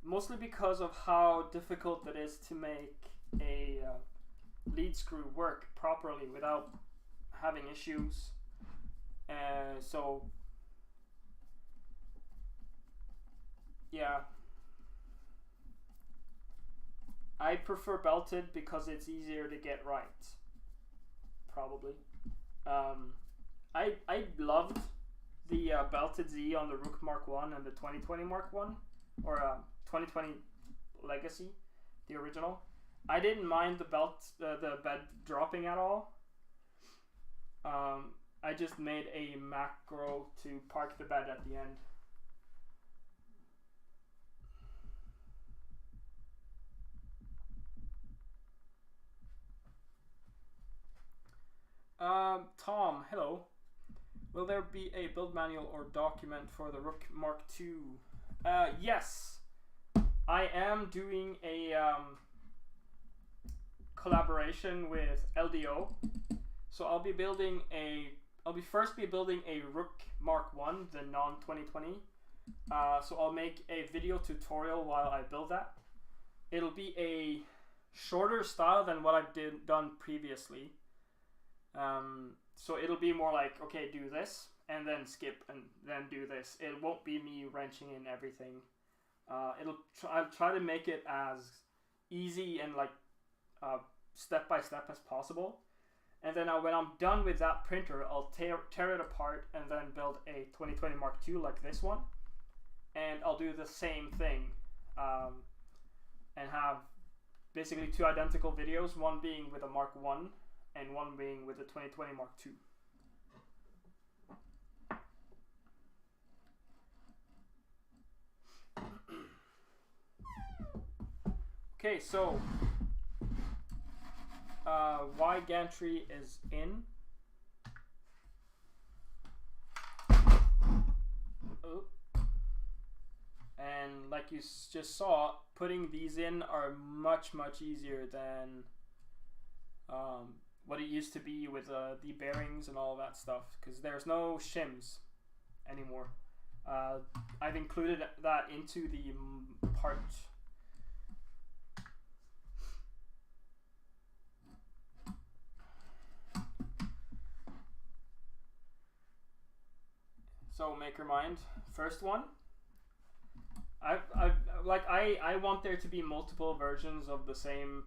mostly because of how difficult it is to make a lead screw work properly without having issues. So yeah, I prefer belted because it's easier to get right, probably. I loved the belted Z on the Rook Mark 1 and the 2020 Mark 1, or 2020 Legacy, the original. I didn't mind the bed dropping at all. I just made a macro to park the bed at the end. Tom, hello. Will there be a build manual or document for the Rook Mark II? Yes. I am doing a collaboration with LDO. So I'll be first building a Rook Mark 1, the non-2020. So I'll make a video tutorial while I build that. It'll be a shorter style than what I've done previously. So it'll be more like, okay, do this and then skip and then do this. It won't be me wrenching in everything. I'll try to make it as easy and like step by step as possible. And then when I'm done with that printer, I'll tear it apart and then build a 2020 Mark II like this one. And I'll do the same thing and have basically two identical videos, one being with a Mark 1 and one being with the 2020 Mark II. Okay, so why Gantry is in. Oh. And like you just saw, putting these in are much easier than what it used to be with the bearings and all that stuff, because there's no shims anymore. I've included that into the part. So Maker Mind, first one. I want there to be multiple versions of the same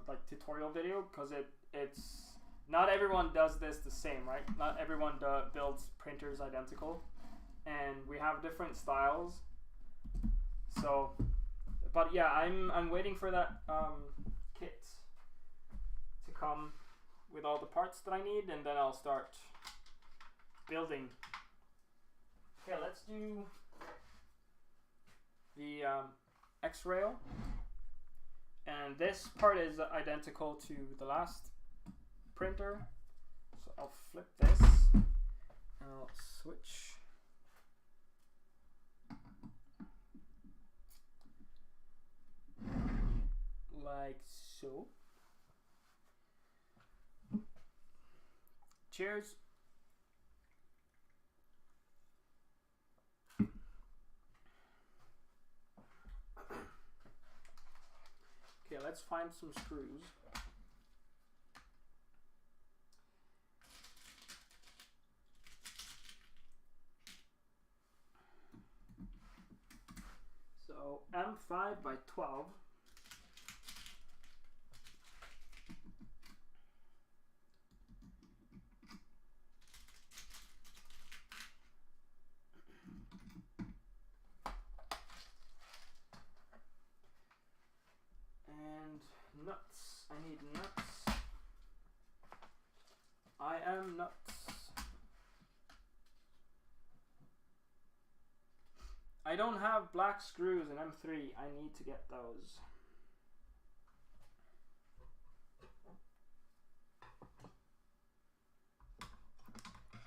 like tutorial video, because it's not everyone does this the same, right? Not everyone builds printers identical, and we have different styles. So, but yeah, I'm waiting for that kit to come with all the parts that I need, and then I'll start building. Okay, let's do the X-rail, and this part is identical to the last printer, so I'll flip this and I'll switch. Like so. Cheers. let's find some screws. So M5 by 12. And nuts. I need nuts. I am nuts. I don't have black screws in M3. I need to get those.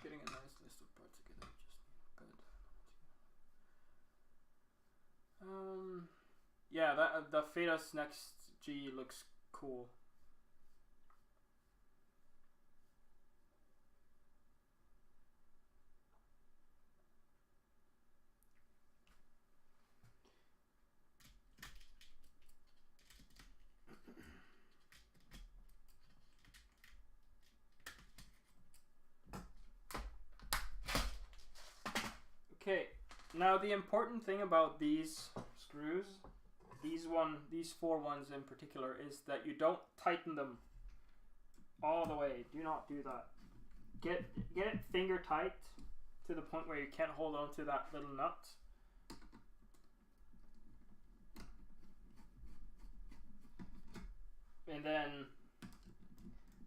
Getting a nice list of parts together. Just need good. Yeah, the Fetus Next G looks cool. Okay, now the important thing about these screws, these 4 ones in particular, is that you don't tighten them all the way. Do not do that. Get it finger tight to the point where you can't hold on to that little nut. And then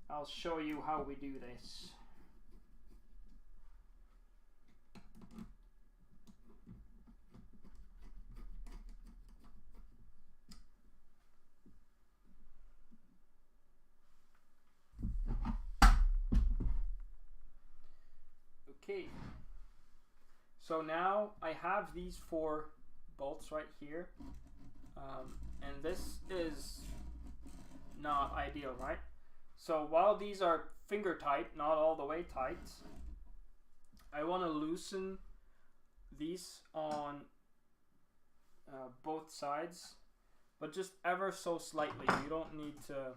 I'll show you how we do this. Okay, so now I have these 4 bolts right here, and this is not ideal, right? So while these are finger tight, not all the way tight, I want to loosen these on both sides, but just ever so slightly. You don't need to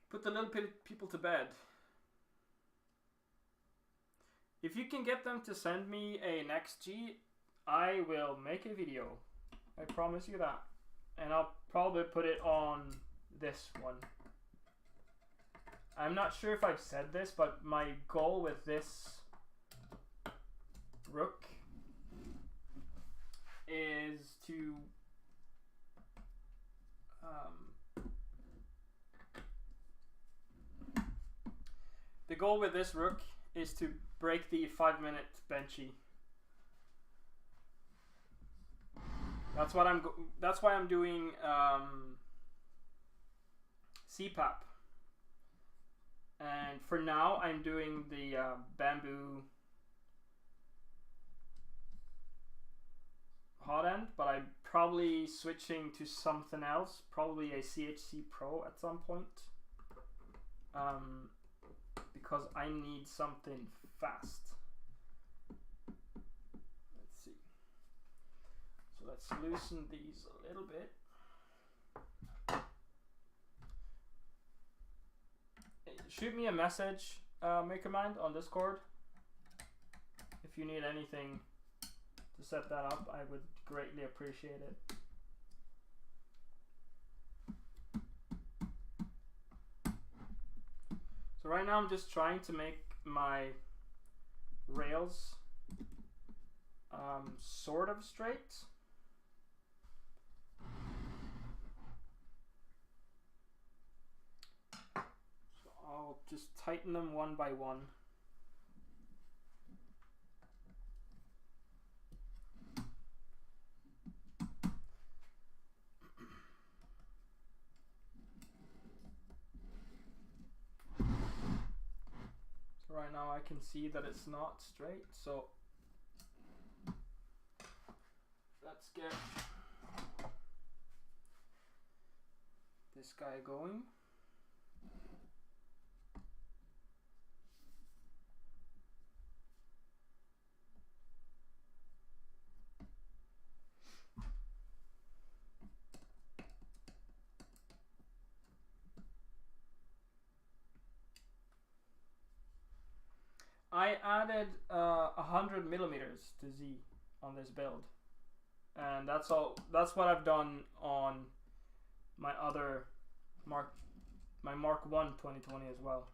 put the little people to bed. If you can get them to send me an XG, I will make a video. I promise you that. And I'll probably put it on this one. I'm not sure if I've said this, but my goal with this Rook is to the goal with this Rook is to break the 5-minute benchy. That's why I'm doing CPAP. And for now, I'm doing the bamboo hot end, but I'm probably switching to something else, probably a CHC Pro at some point. Because I need something fast. Let's see. So let's loosen these a little bit. Shoot me a message, Makermind, on Discord. If you need anything to set that up, I would greatly appreciate it. So right now I'm just trying to make my rails sort of straight. So I'll just tighten them one by one. Right now I can see that it's not straight, so let's get this guy going. added 100 millimeters to Z on this build, and that's all. That's what I've done on my other Mark 1 2020 as well.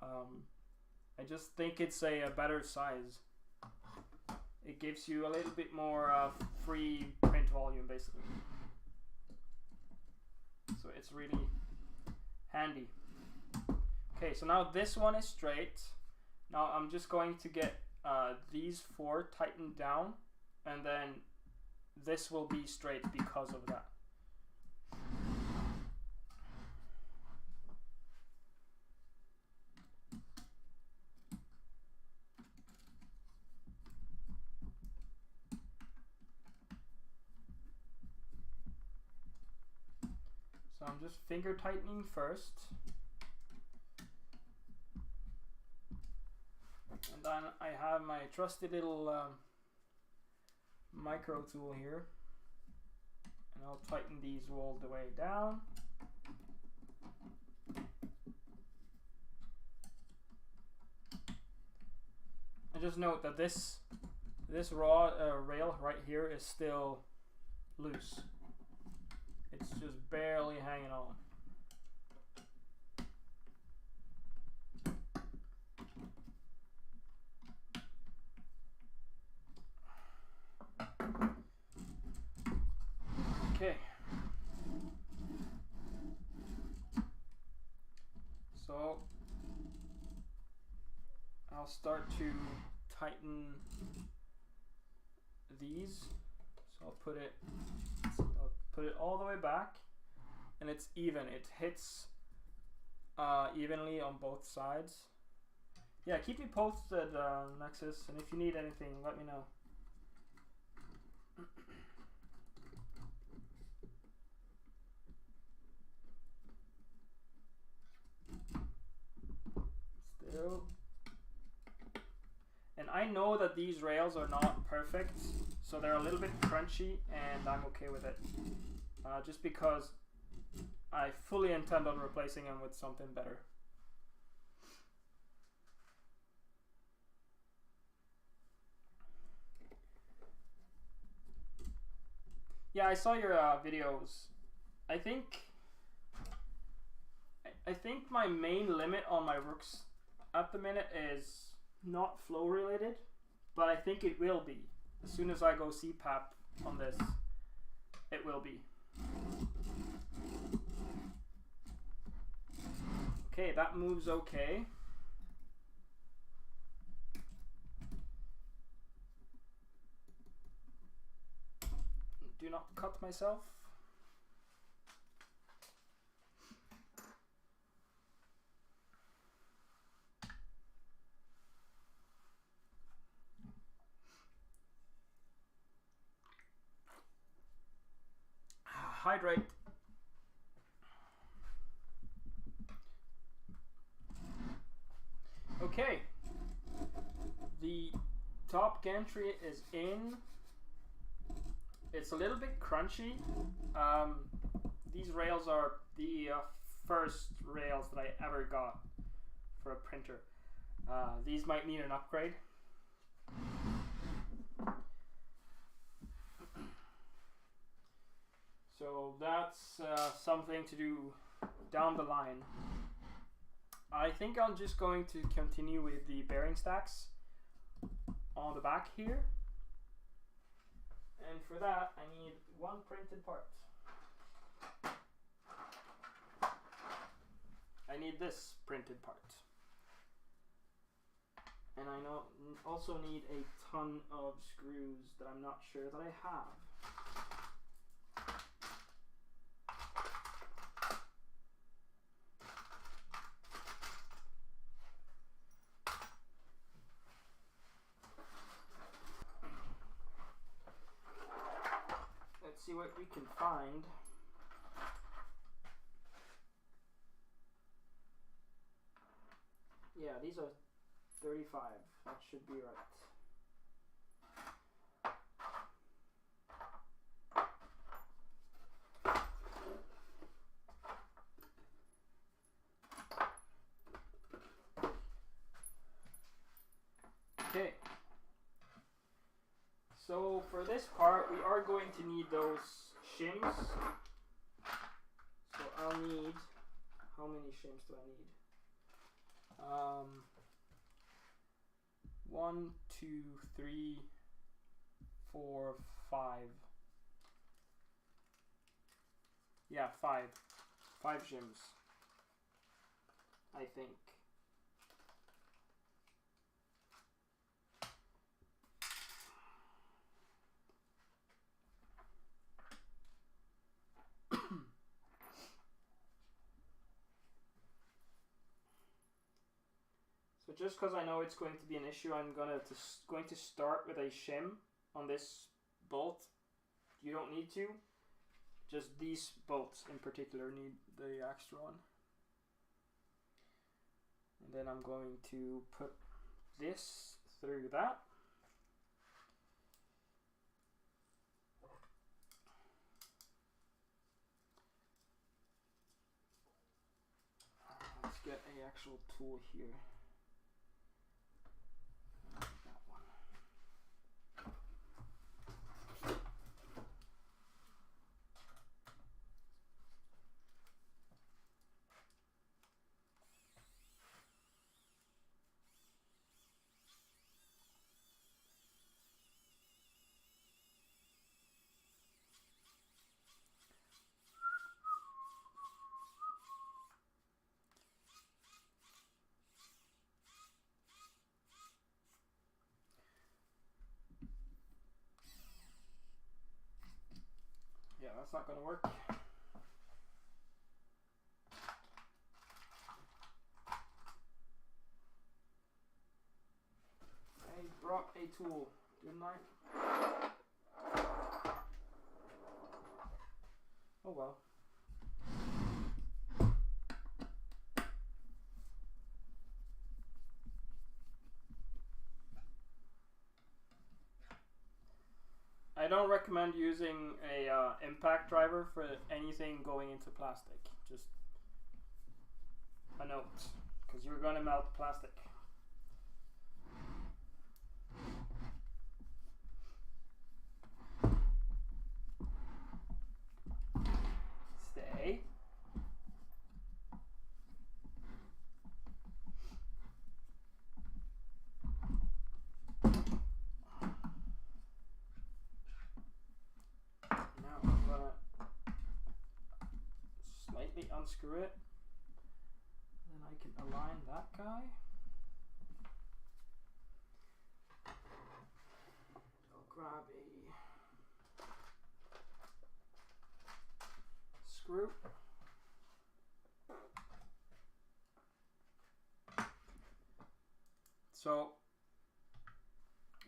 I just think it's a better size. It gives you a little bit more free print volume, basically. So it's really handy. Okay, so now this one is straight. Now I'm just going to get these 4 tightened down, and then this will be straight because of that. So I'm just finger tightening first. And then I have my trusty little micro tool here. And I'll tighten these all the way down. And just note that this raw rail right here is still loose. It's just barely hanging on. Okay. So I'll start to tighten these. So I'll put it all the way back, and it's even. It hits evenly on both sides. Yeah, keep me posted, Nexus, and if you need anything, let me know. Still. And I know that these rails are not perfect, so they're a little bit crunchy, and I'm okay with it. Just because I fully intend on replacing them with something better. Yeah, I saw your videos. I think my main limit on my Rooks at the minute is not flow related, but I think it will be. As soon as I go CPAP on this, it will be. Okay, that moves okay. Do not cut myself. Hydrate. Okay, the top gantry is in. It's a little bit crunchy. These rails are the first rails that I ever got for a printer. These might need an upgrade. So that's something to do down the line. I think I'm just going to continue with the bearing stacks on the back here. And for that, I need one printed part. I need this printed part. And I also need a ton of screws that I'm not sure that I have. See what we can find. Yeah, these are 35. That should be right. Okay. So for this part, we are going to need those shims. So I'll need, how many shims do I need? 1, 2, 3, 4, 5. Yeah, 5. 5 shims, I think. So just because I know it's going to be an issue, I'm going to start with a shim on this bolt. You don't need to. Just these bolts in particular need the extra one. And then I'm going to put this through that. Let's get an actual tool here. Yeah, that's not gonna work. I brought a tool, didn't I? Oh well. I don't recommend using a impact driver for anything going into plastic. Just a note, because you're gonna melt plastic. Stay. Now I'm gonna slightly unscrew it. Then I can align that guy. I'll grab a screw. So,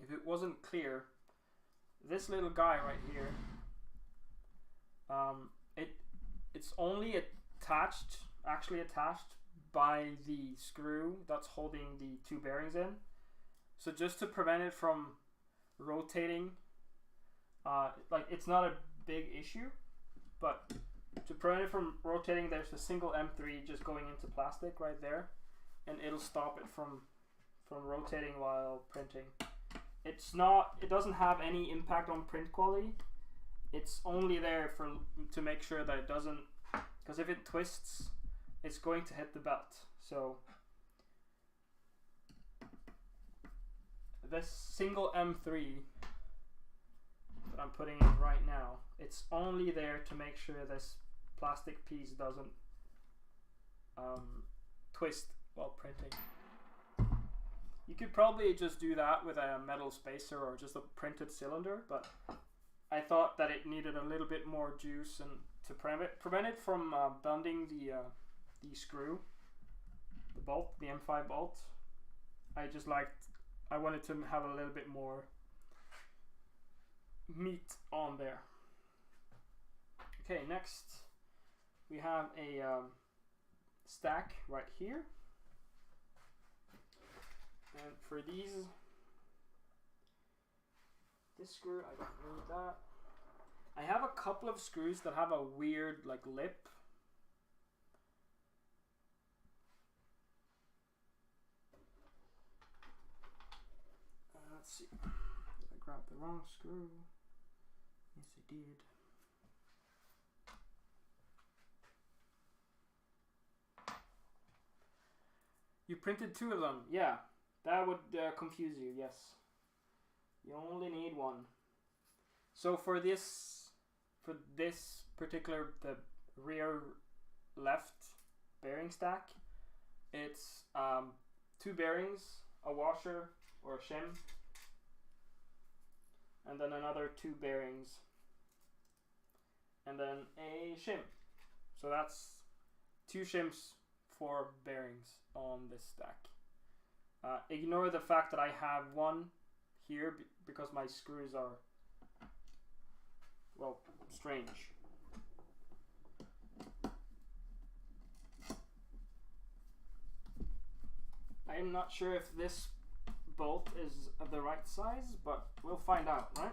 if it wasn't clear, this little guy right here, it's only actually attached by the screw that's holding the two bearings in. So just to prevent it from rotating, like it's not a big issue, but to prevent it from rotating, there's a single M3 just going into plastic right there, and it'll stop it from rotating while printing. It doesn't have any impact on print quality. It's only there to make sure that it doesn't, because if it twists, it's going to hit the belt. So this single M3 that I'm putting in right now, it's only there to make sure this plastic piece doesn't twist while printing. You could probably just do that with a metal spacer or just a printed cylinder, but I thought that it needed a little bit more juice, and to prevent it from bending the screw, the bolt, the M5 bolt, I wanted to have a little bit more meat on there. Okay, next we have a stack right here. And for this screw, I don't need that. I have a couple of screws that have a weird like lip. see. Did I grab the wrong screw? Yes, I did. You printed 2 of them. Yeah, that would confuse you. Yes, you only need 1. So for this particular the rear left bearing stack, it's 2 bearings, a washer or a shim, and then another 2 bearings, and then a shim. So that's 2 shims, 4 bearings on this stack. Ignore the fact that I have 1 here because my screws are, well, strange. I'm not sure if this bolt is the right size, but we'll find out, right?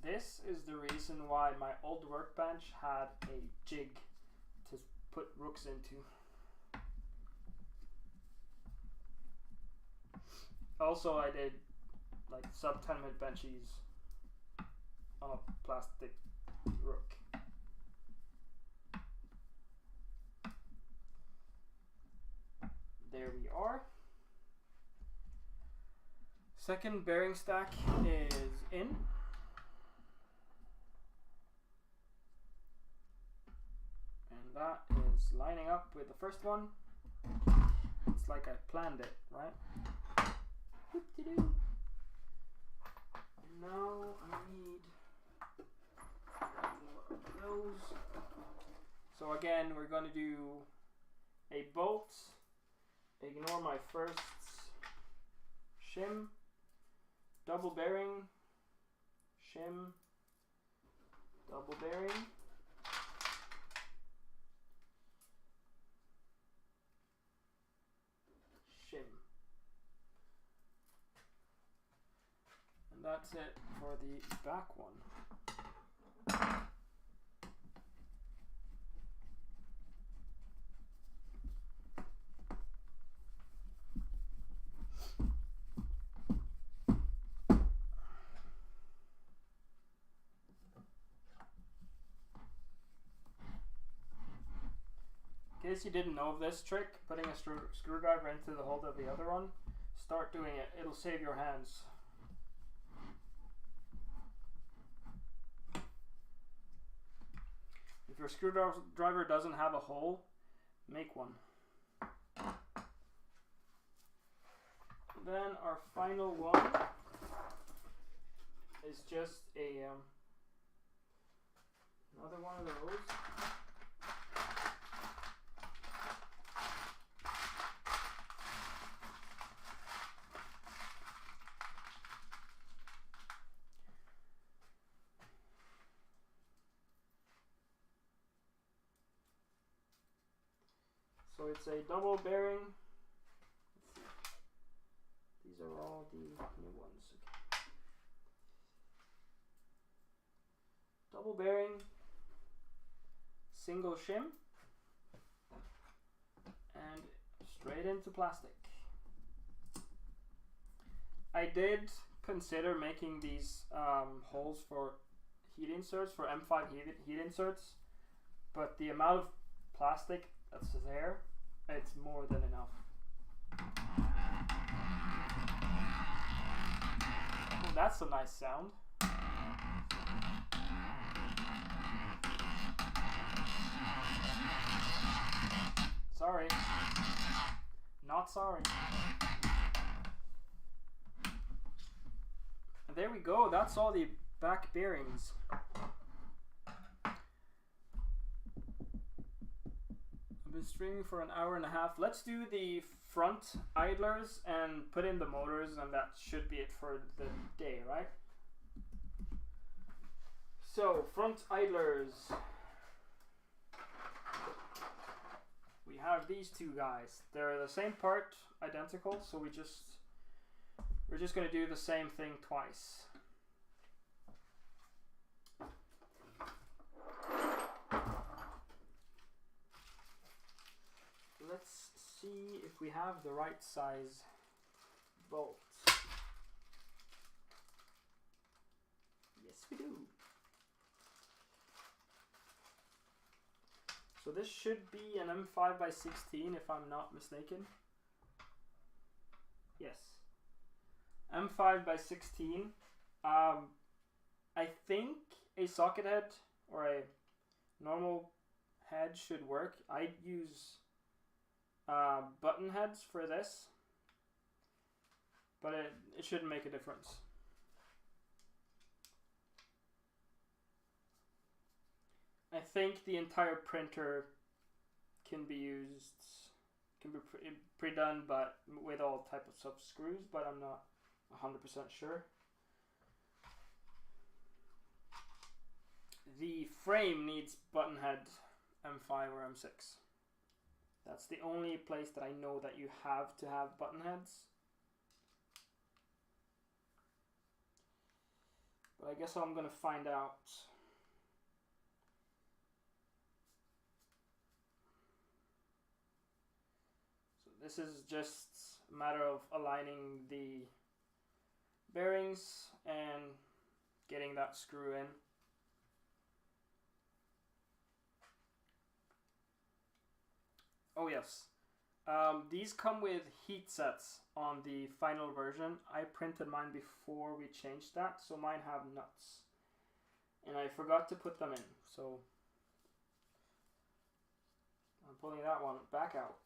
This is the reason why my old workbench had a jig to put rooks into. Also, I did like sub 10 minute benchies on a plastic rook. There we are. Second bearing stack is in. That is lining up with the first one. It's like I planned it, right? And now I need more of those. So again, we're going to do a bolt. Ignore my first shim. Double bearing. Shim. Double bearing. And that's it for the back one. In case you didn't know of this trick, putting a screwdriver into the hole of the other one, start doing it. It'll save your hands. If your screwdriver doesn't have a hole, make one. Then our final one is just a another one of those. So it's a double bearing. These are all the new ones. Okay. Double bearing, single shim, and straight into plastic. I did consider making these holes for heat inserts, for M5 heat inserts, but the amount of plastic that's there, it's more than enough. Oh, that's a nice sound. Sorry. Not sorry. And there we go. That's all the back bearings. I've been streaming for an hour and a half. Let's do the front idlers and put in the motors, and that should be it for the day, right? So, front idlers. We we have these two guys. They're the same part, identical, so we're just going to do the same thing twice. Let's see if we have the right size bolt. Yes, we do. So this should be an M5 by 16 if I'm not mistaken. Yes. M5 by 16. I think a socket head or a normal head should work. I'd use button heads for this, but it shouldn't make a difference. I think the entire printer can be used, can be pre-done, but with all type of sub screws, but I'm not 100% sure. The frame needs button head M5 or M6. That's the only place that I know that you have to have button heads. But I guess I'm gonna find out. So this is just a matter of aligning the bearings and getting that screw in. Oh yes, these come with heat sets on the final version. I printed mine before we changed that, so mine have nuts. And I forgot to put them in, so I'm pulling that one back out.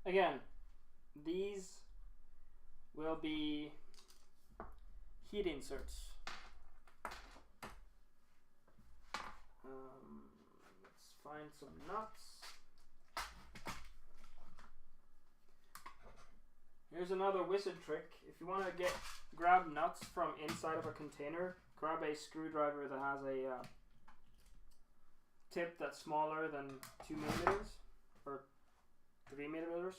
Again, these will be heat inserts. Let's find some nuts. Here's another wizard trick. If you want to grab nuts from inside of a container, grab a screwdriver that has a tip that's smaller than 2 millimeters or 3 millimeters.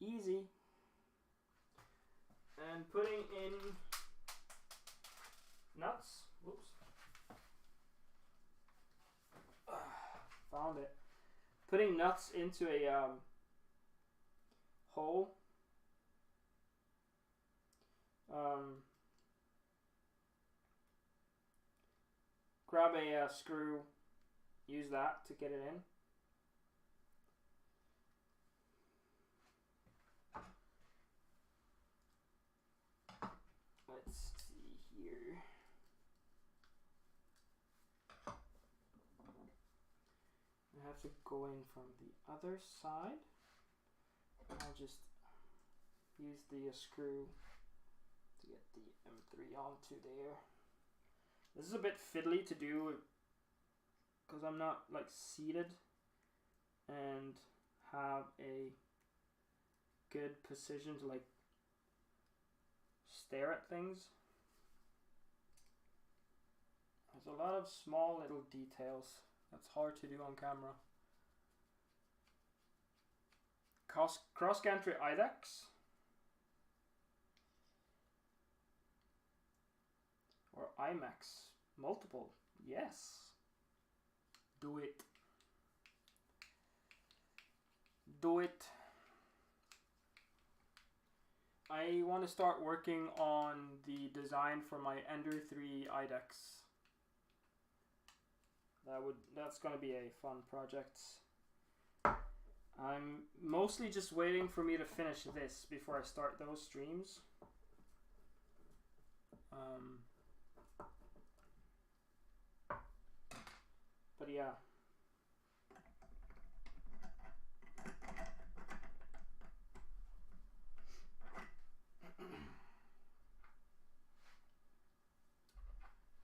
Easy. And putting in nuts. Whoops. Found it. Putting nuts into a hole. Grab a screw. Use that to get it in. Let's see here. I have to go in from the other side. I'll just use the screw to get the M3 onto there. This is a bit fiddly to do because I'm not like seated and have a good position to like stare at things. There's a lot of small little details that's hard to do on camera. Cross Gantry IDEX or IMAX multiple, yes, do it, do it. I want to start working on the design for my Ender 3 IDEX. That's gonna be a fun project. I'm mostly just waiting for me to finish this before I start those streams. But yeah.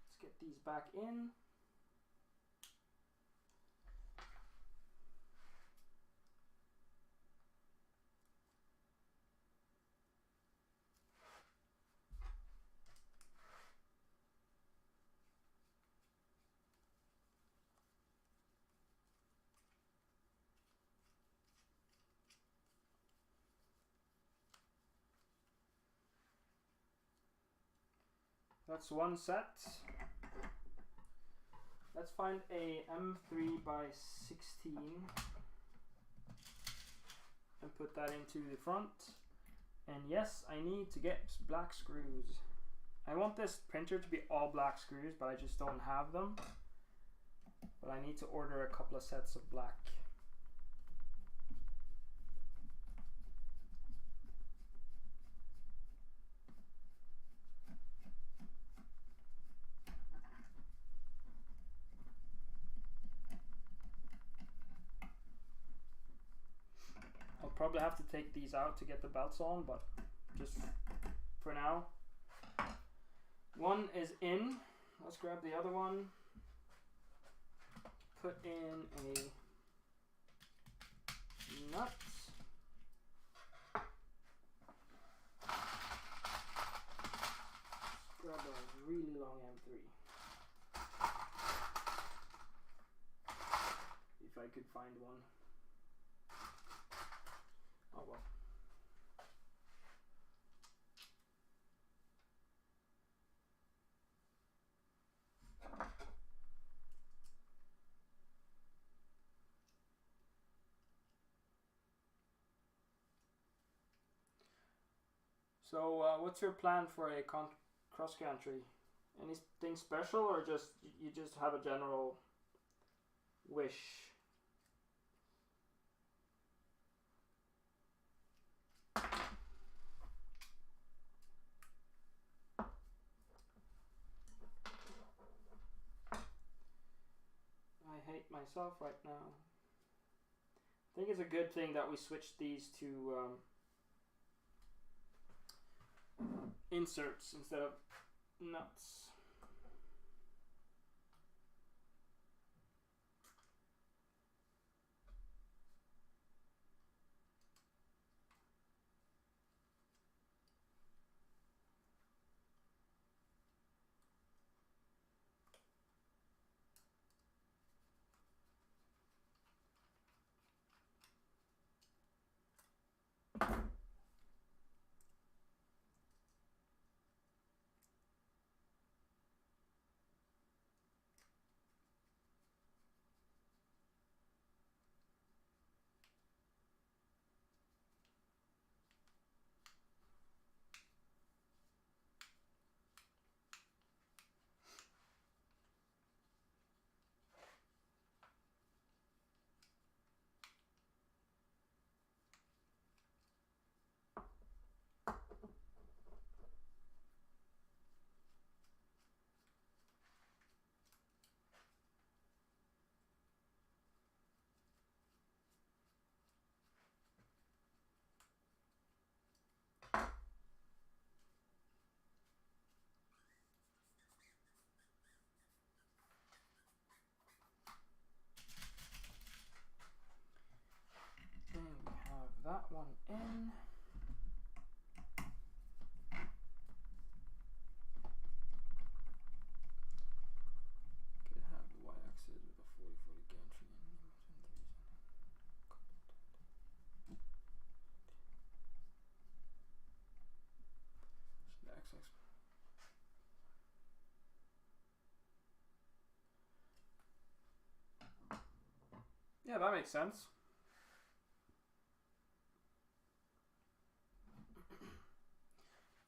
Let's get these back in. That's one set. Let's find a M3 by 16 and put that into the front. And yes, I need to get black screws. I want this printer to be all black screws, but I just don't have them. But I need to order a couple of sets of black. I'll probably have to take these out to get the belts on, but just for now. One is in. Let's grab the other one. Put in a nut. Grab a really long M3. If I could find one. Oh well. So what's your plan for a cross country? Anything special, or just you just have a general wish? I hate myself right now. I think it's a good thing that we switched these to inserts instead of nuts. That one in. Could have the y-axis with a 40-40 gantry and the x-axis. Yeah, that makes sense.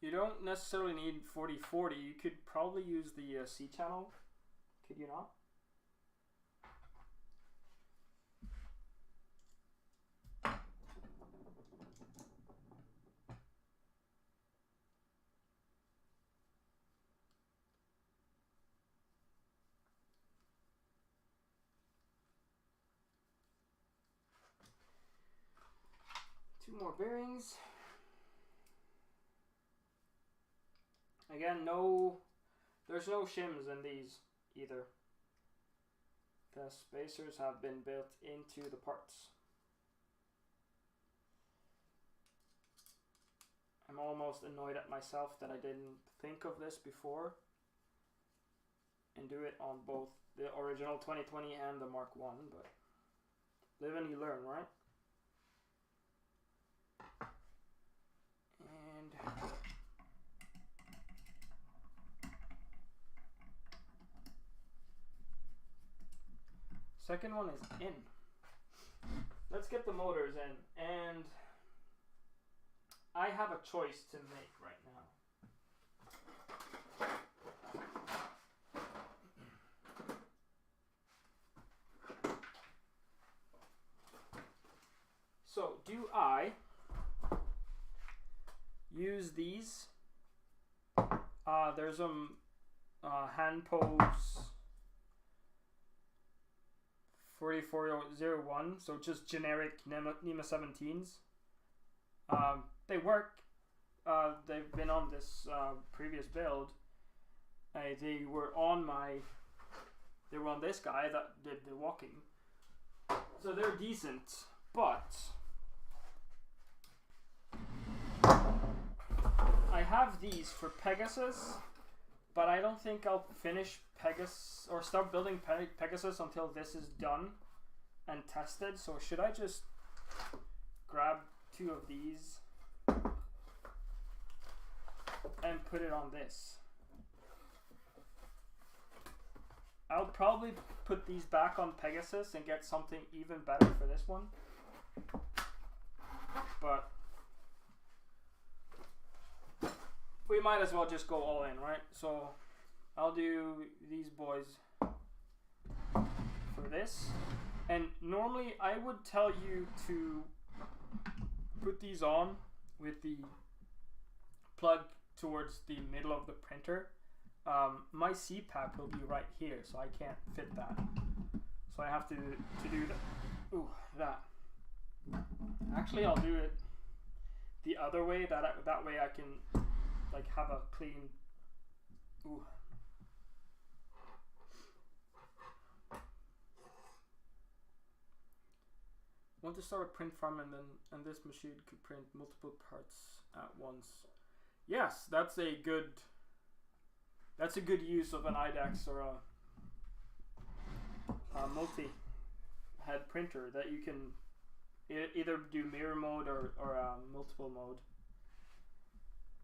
You don't necessarily need 40-40. You could probably use the C channel. Could you not? Two more bearings. Again, there's no shims in these either. The spacers have been built into the parts. I'm almost annoyed at myself that I didn't think of this before and do it on both the original 2020 and the Mark 1, but live and you learn, right? And Second one is in. Let's get the motors in, and I have a choice to make right now. So, do I use these? There's some hand pose 4401, so just generic NEMA 17s. They work. They've been on this previous build. They were on this guy that did the walking, so they're decent. But I have these for Pegasus, but I don't think I'll finish Pegasus or start building Pegasus until this is done and tested. So should I just grab 2 of these and put it on this? I'll probably put these back on Pegasus and get something even better for this one. But we might as well just go all in, right? So I'll do these boys for this. And normally I would tell you to put these on with the plug towards the middle of the printer. My CPAP will be right here, so I can't fit that. So I have to do that. Ooh, that. Actually, I'll do it the other way. That way I can like have a clean. Ooh. Want to start a print farm and this machine could print multiple parts at once. Yes, that's a good use of an IDEX or a multi-head printer that you can either do mirror mode or multiple mode.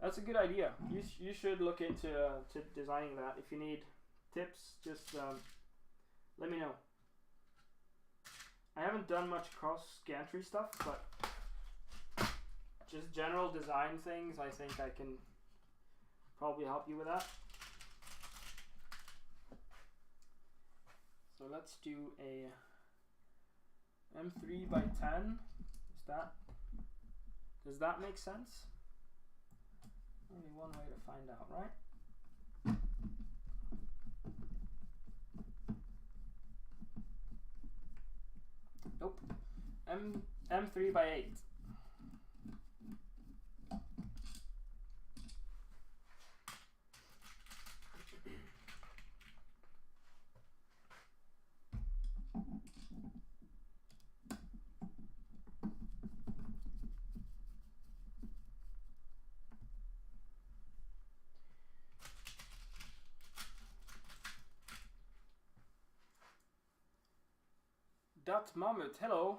That's a good idea. You should look into to designing that. If you need tips, just let me know. I haven't done much cross Gantry stuff, but just general design things, I think I can probably help you with that. So let's do a M3 by 10. Does that make sense? Only one way to find out, right? Nope. M3 by 8. That Mammoth, hello.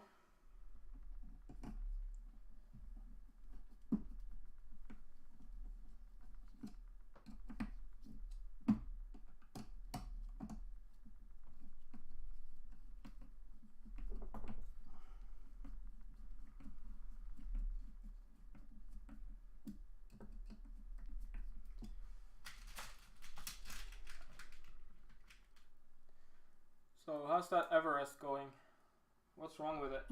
So how's that Everest going? What's wrong with it?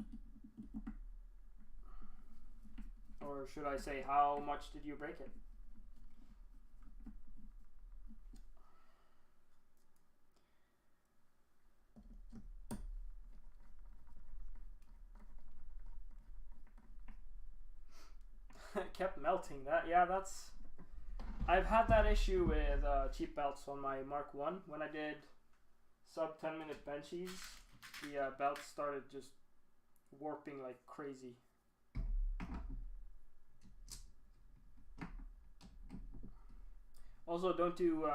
Or should I say, how much did you break it? It kept melting. That's... I've had that issue with cheap belts on my Mark 1. When I did sub 10 minute benchies, the belts started just warping like crazy. Also, don't do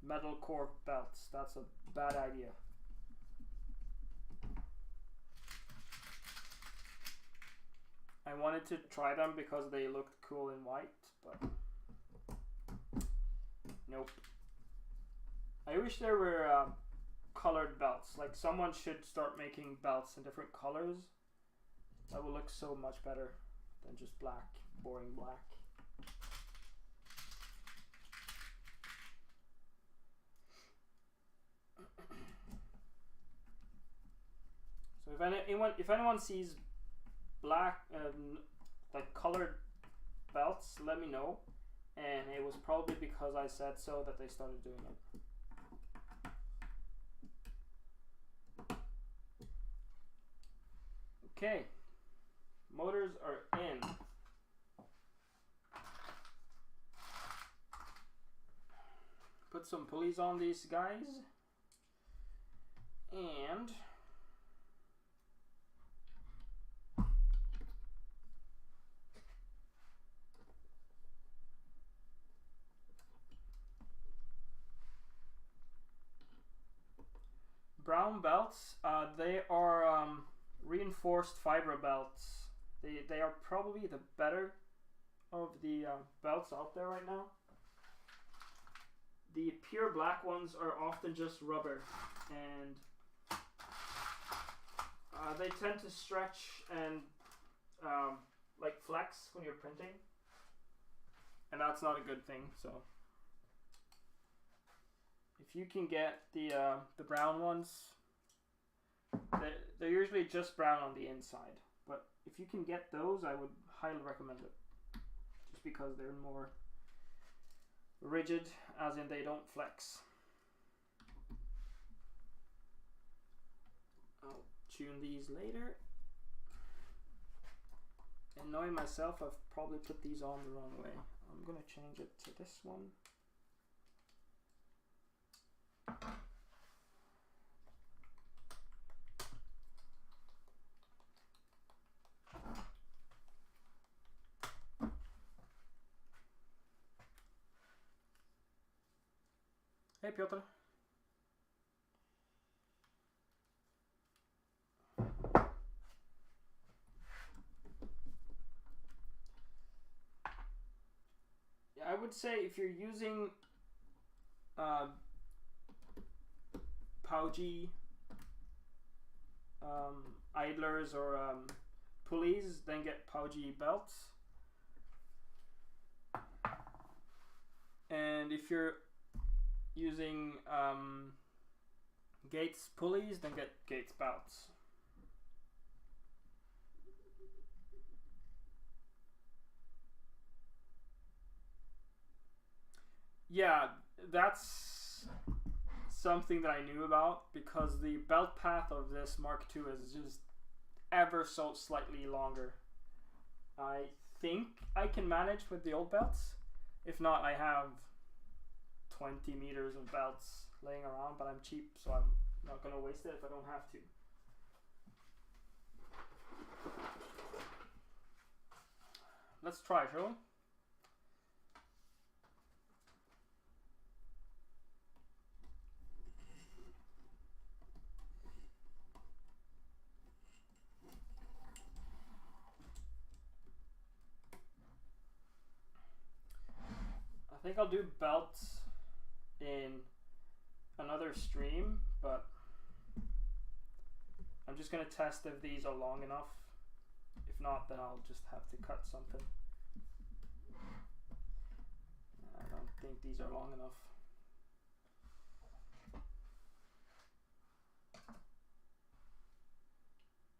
metal core belts. That's a bad idea. I wanted to try them because they looked cool in white, but nope. I wish there were colored belts. Like someone should start making belts in different colors. That will look so much better than just black, boring black. So if anyone sees black like colored belts, let me know. And it was probably because I said so that they started doing it. Okay, motors are in. Put some pulleys on these guys. And brown belts, they are reinforced fiber belts. They are probably the better of the belts out there right now. The pure black ones are often just rubber, and they tend to stretch and like flex when you're printing, and that's not a good thing. So if you can get the brown ones, they're usually just brown on the inside, but if you can get those, I would highly recommend it, just because they're more rigid, as in they don't flex. I'll tune these later. And knowing myself, I've probably put these on the wrong way. I'm gonna change it to this one. Hey Piotr. Yeah, I would say if you're using Pauji idlers or pulleys, then get Pauji belts. And if you're using Gates pulleys, then get Gates belts. Yeah, that's something that I knew about, because the belt path of this Mark II is just ever so slightly longer. I think I can manage with the old belts. If not, I have 20 meters of belts laying around, but I'm cheap, so I'm not gonna waste it if I don't have to. Let's try, shall we? I think I'll do belts in another stream, but I'm just gonna test if these are long enough. If not, then I'll just have to cut something. I don't think these are long enough.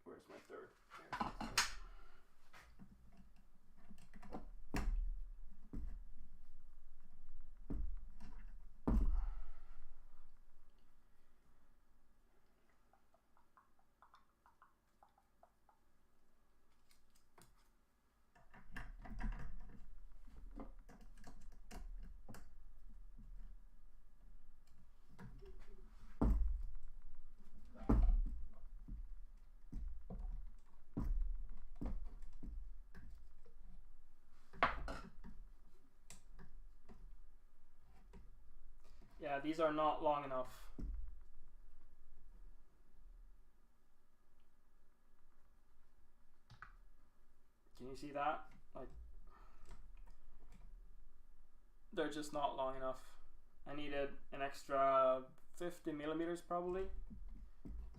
Where's my third? There. Yeah, these are not long enough. Can you see that? Like, they're just not long enough. I needed an extra 50 millimeters probably.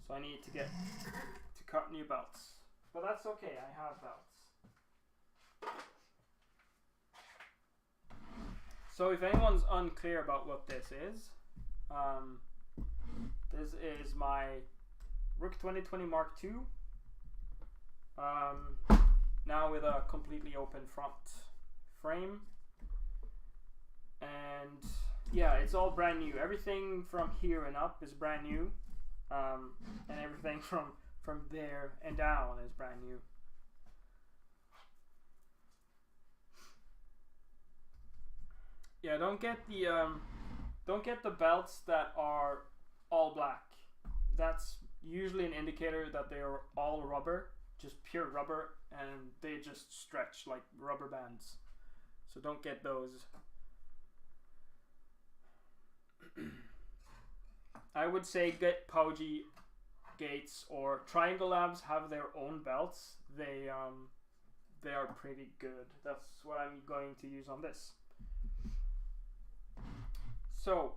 So I need to cut new belts. But that's okay, I have belts. So if anyone's unclear about what this is my Rook 2020 Mark II. Now with a completely open front frame. And yeah, it's all brand new. Everything from here and up is brand new. And everything from there and down is brand new. Yeah, don't get the belts that are all black. That's usually an indicator that they are all rubber, just pure rubber, and they just stretch like rubber bands. So don't get those. I would say get Pauji, Gates, or Triangle Labs have their own belts. They are pretty good. That's what I'm going to use on this. So,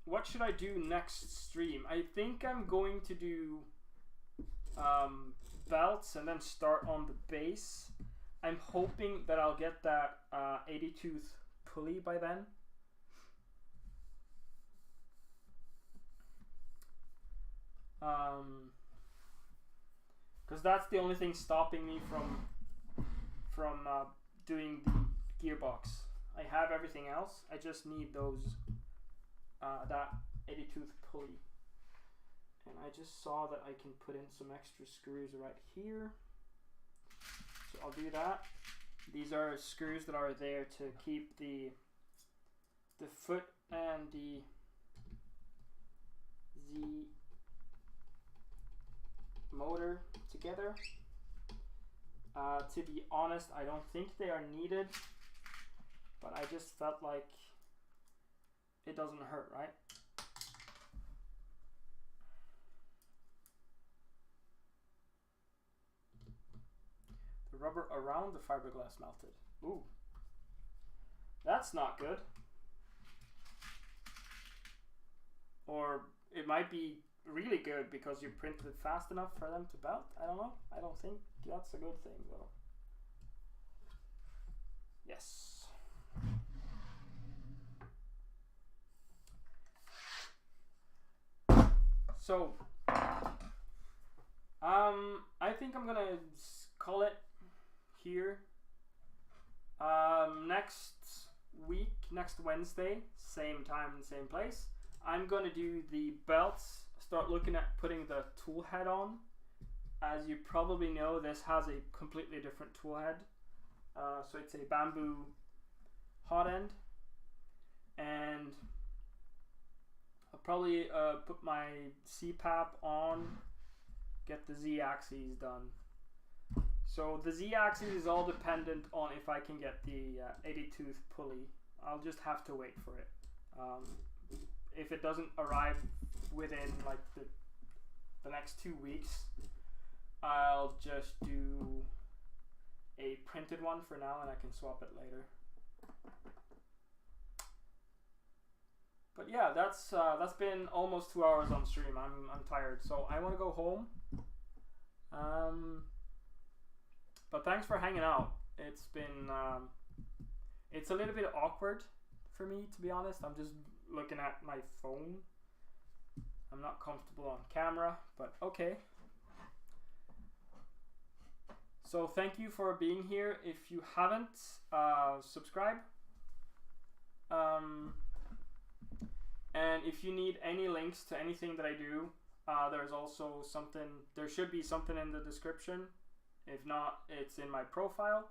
what should I do next stream? I think I'm going to do belts and then start on the base. I'm hoping that I'll get that 80 tooth pulley by then. Because that's the only thing stopping me from doing the gearbox. I have everything else. I just need those that 80 tooth pulley. And I just saw that I can put in some extra screws right here. So I'll do that. These are screws that are there to keep the foot and the motor together. To be honest, I don't think they are needed, but I just felt like it doesn't hurt, right? The rubber around the fiberglass melted. Ooh, that's not good. Or it might be really good because you printed it fast enough for them to belt. I don't know. I don't think that's a good thing though. Yes. So, I think I'm gonna call it here. Next week, next Wednesday, same time and same place, I'm gonna do the belts, start looking at putting the tool head on. As you probably know, this has a completely different tool head. So it's a bamboo hot end, and I'll probably put my CPAP on, get the Z-axis done. So the Z-axis is all dependent on if I can get the 80 tooth pulley. I'll just have to wait for it. If it doesn't arrive within like the next 2 weeks, I'll just do a printed one for now and I can swap it later. But yeah, that's been almost 2 hours on stream. I'm tired, so I want to go home. But thanks for hanging out. It's been it's a little bit awkward for me, to be honest. I'm just looking at my phone. I'm not comfortable on camera, but okay. So thank you for being here. If you haven't, subscribe. And if you need any links to anything that I do, there's also something, there should be something in the description. If not, it's in my profile.